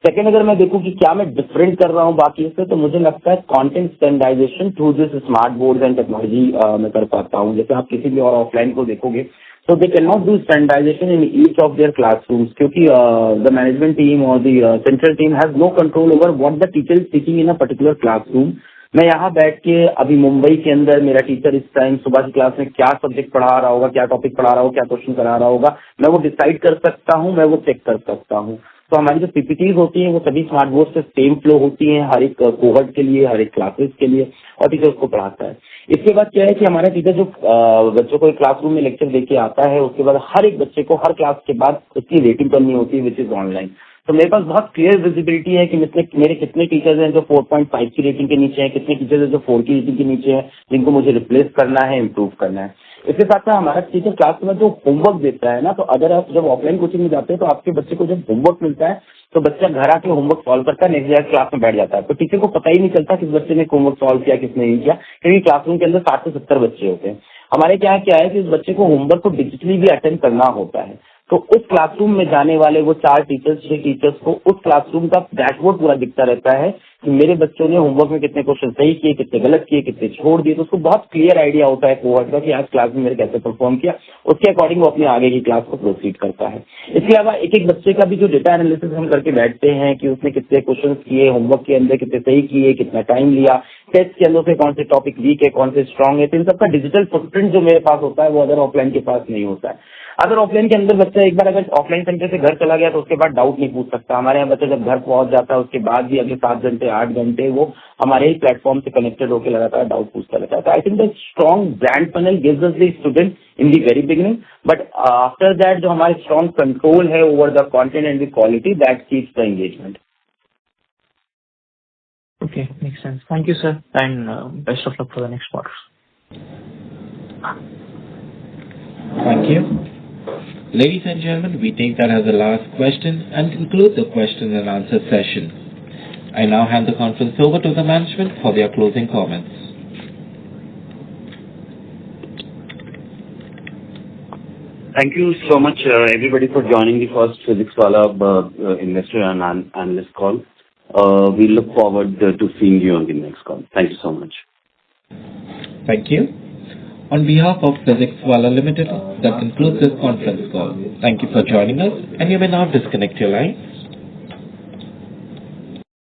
सेकेंड, अगर मैं देखूं कि क्या मैं डिफरेंट कर रहा हूं बाकी से, तो मुझे लगता है content standardisation through this smart board and technology मैं कर पाता हूं। जैसे आप किसी भी और ऑफलाइन को देखोगे तो they can not do standardisation in each of their classrooms, क्योंकि द मैनेजमेंट टीम और the central team has no control over what the teacher is teaching in a particular classroom. मैं यहाँ बैठ के अभी मुंबई के अंदर मेरा टीचर इस टाइम सुबह की क्लास में क्या सब्जेक्ट पढ़ा रहा होगा, क्या टॉपिक पढ़ा रहा होगा, क्या क्वेश्चन करा रहा होगा, मैं वो डिसाइड कर सकता हूँ, मैं वो चेक कर सकता हूँ। तो हमारी जो पीपीटीज होती हैं वो सभी स्मार्ट बोर्ड से सेम फ्लो होती हैं हर एक कोहर्ट के लिए, हर एक क्लासेस के लिए, और टीचर उसको पढ़ाता है। इसके बाद क्या है कि हमारा टीचर जो बच्चों को एक क्लासरूम में लेक्चर देके आता है, उसके बाद हर एक बच्चे को हर क्लास के बाद उसकी रेटिंग करनी होती है विच इज ऑनलाइन। तो मेरे पास बहुत क्लियर विजिबिलिटी है कि मेरे कितने टीचर्स हैं जो 4.5 की रेटिंग के नीचे हैं, कितने टीचर्स हैं जो 4 की रेटिंग के नीचे हैं, जिनको मुझे रिप्लेस करना है, इम्प्रूव करना है। इसके साथ में हमारा टीचर क्लास में जो होमवर्क देता है ना, तो अगर आप जब ऑफलाइन कोचिंग में जाते हैं तो आपके बच्चे को जब होमवर्क मिलता है तो बच्चा घर आके होमवर्क सॉल्व करता है, नेक्स्ट डे क्लास में बैठ जाता है। तो टीचर को पता ही नहीं चलता किस बच्चे ने होमवर्क सॉल्व किया, किसने नहीं किया, क्योंकि क्लासरूम के अंदर 60 से 70 बच्चे होते हैं। हमारे क्या है कि उस बच्चे को होमवर्क को डिजिटली भी अटेंड करना होता है। तो उस क्लासरूम में जाने वाले वो 4 टीचर्स 6 टीचर्स को उस क्लासरूम का डैशबोर्ड पूरा दिखता रहता है कि मेरे बच्चों ने होमवर्क में कितने क्वेश्चन सही किए, कितने गलत किए, कितने छोड़ दिए। तो उसको बहुत क्लियर आइडिया होता है कोहर्ट का कि आज क्लास में मेरे कैसे परफॉर्म किया, उसके अकॉर्डिंग वो अपनी आगे की क्लास को प्रोसीड करता है। इसके अलावा एक एक बच्चे का भी जो डेटा एनालिसिस हम करके बैठते हैं कि उसने कितने क्वेश्चन किए, होमवर्क के अंदर कितने सही किए, कितना टाइम लिया, टेस्ट के अंदर से कौन से टॉपिक वीक है, कौन से स्ट्रांग है, तो इन सबका डिजिटल फुटप्रिंट जो मेरे पास होता है वो अदर ऑफलाइन के पास नहीं होता है। अगर ऑफलाइन के अंदर बच्चा एक बार अगर ऑफलाइन सेंटर से घर चला गया तो उसके बाद डाउट नहीं पूछ सकता। हमारे यहाँ बच्चा जब घर पहुंच जाता है उसके बाद भी अगले 7 घंटे 8 घंटे वो हमारे ही प्लेटफॉर्म से कनेक्टेड होकर लगातार डाउट पूछता रहता है। तो I think the strong brand panel gives us the student in the very beginning, but after that जो हमारे स्ट्रॉन्ग कंट्रोल है over the content and the quality, that keeps the engagement.
Okay, makes sense. Thank you, sir, and best of luck for the next quarter.
Thank you. Ladies and gentlemen, we take that as the last question and conclude the question and answer session. I now hand the conference over to the management for their closing comments.
Thank you so much, everybody, for joining the first Physics Wala investor and analyst call. We look forward to seeing you on the next call. Thank you so much.
Thank you. On behalf of Physics Wala Limited, that concludes this conference call. Thank you for joining us, and you may now disconnect your line.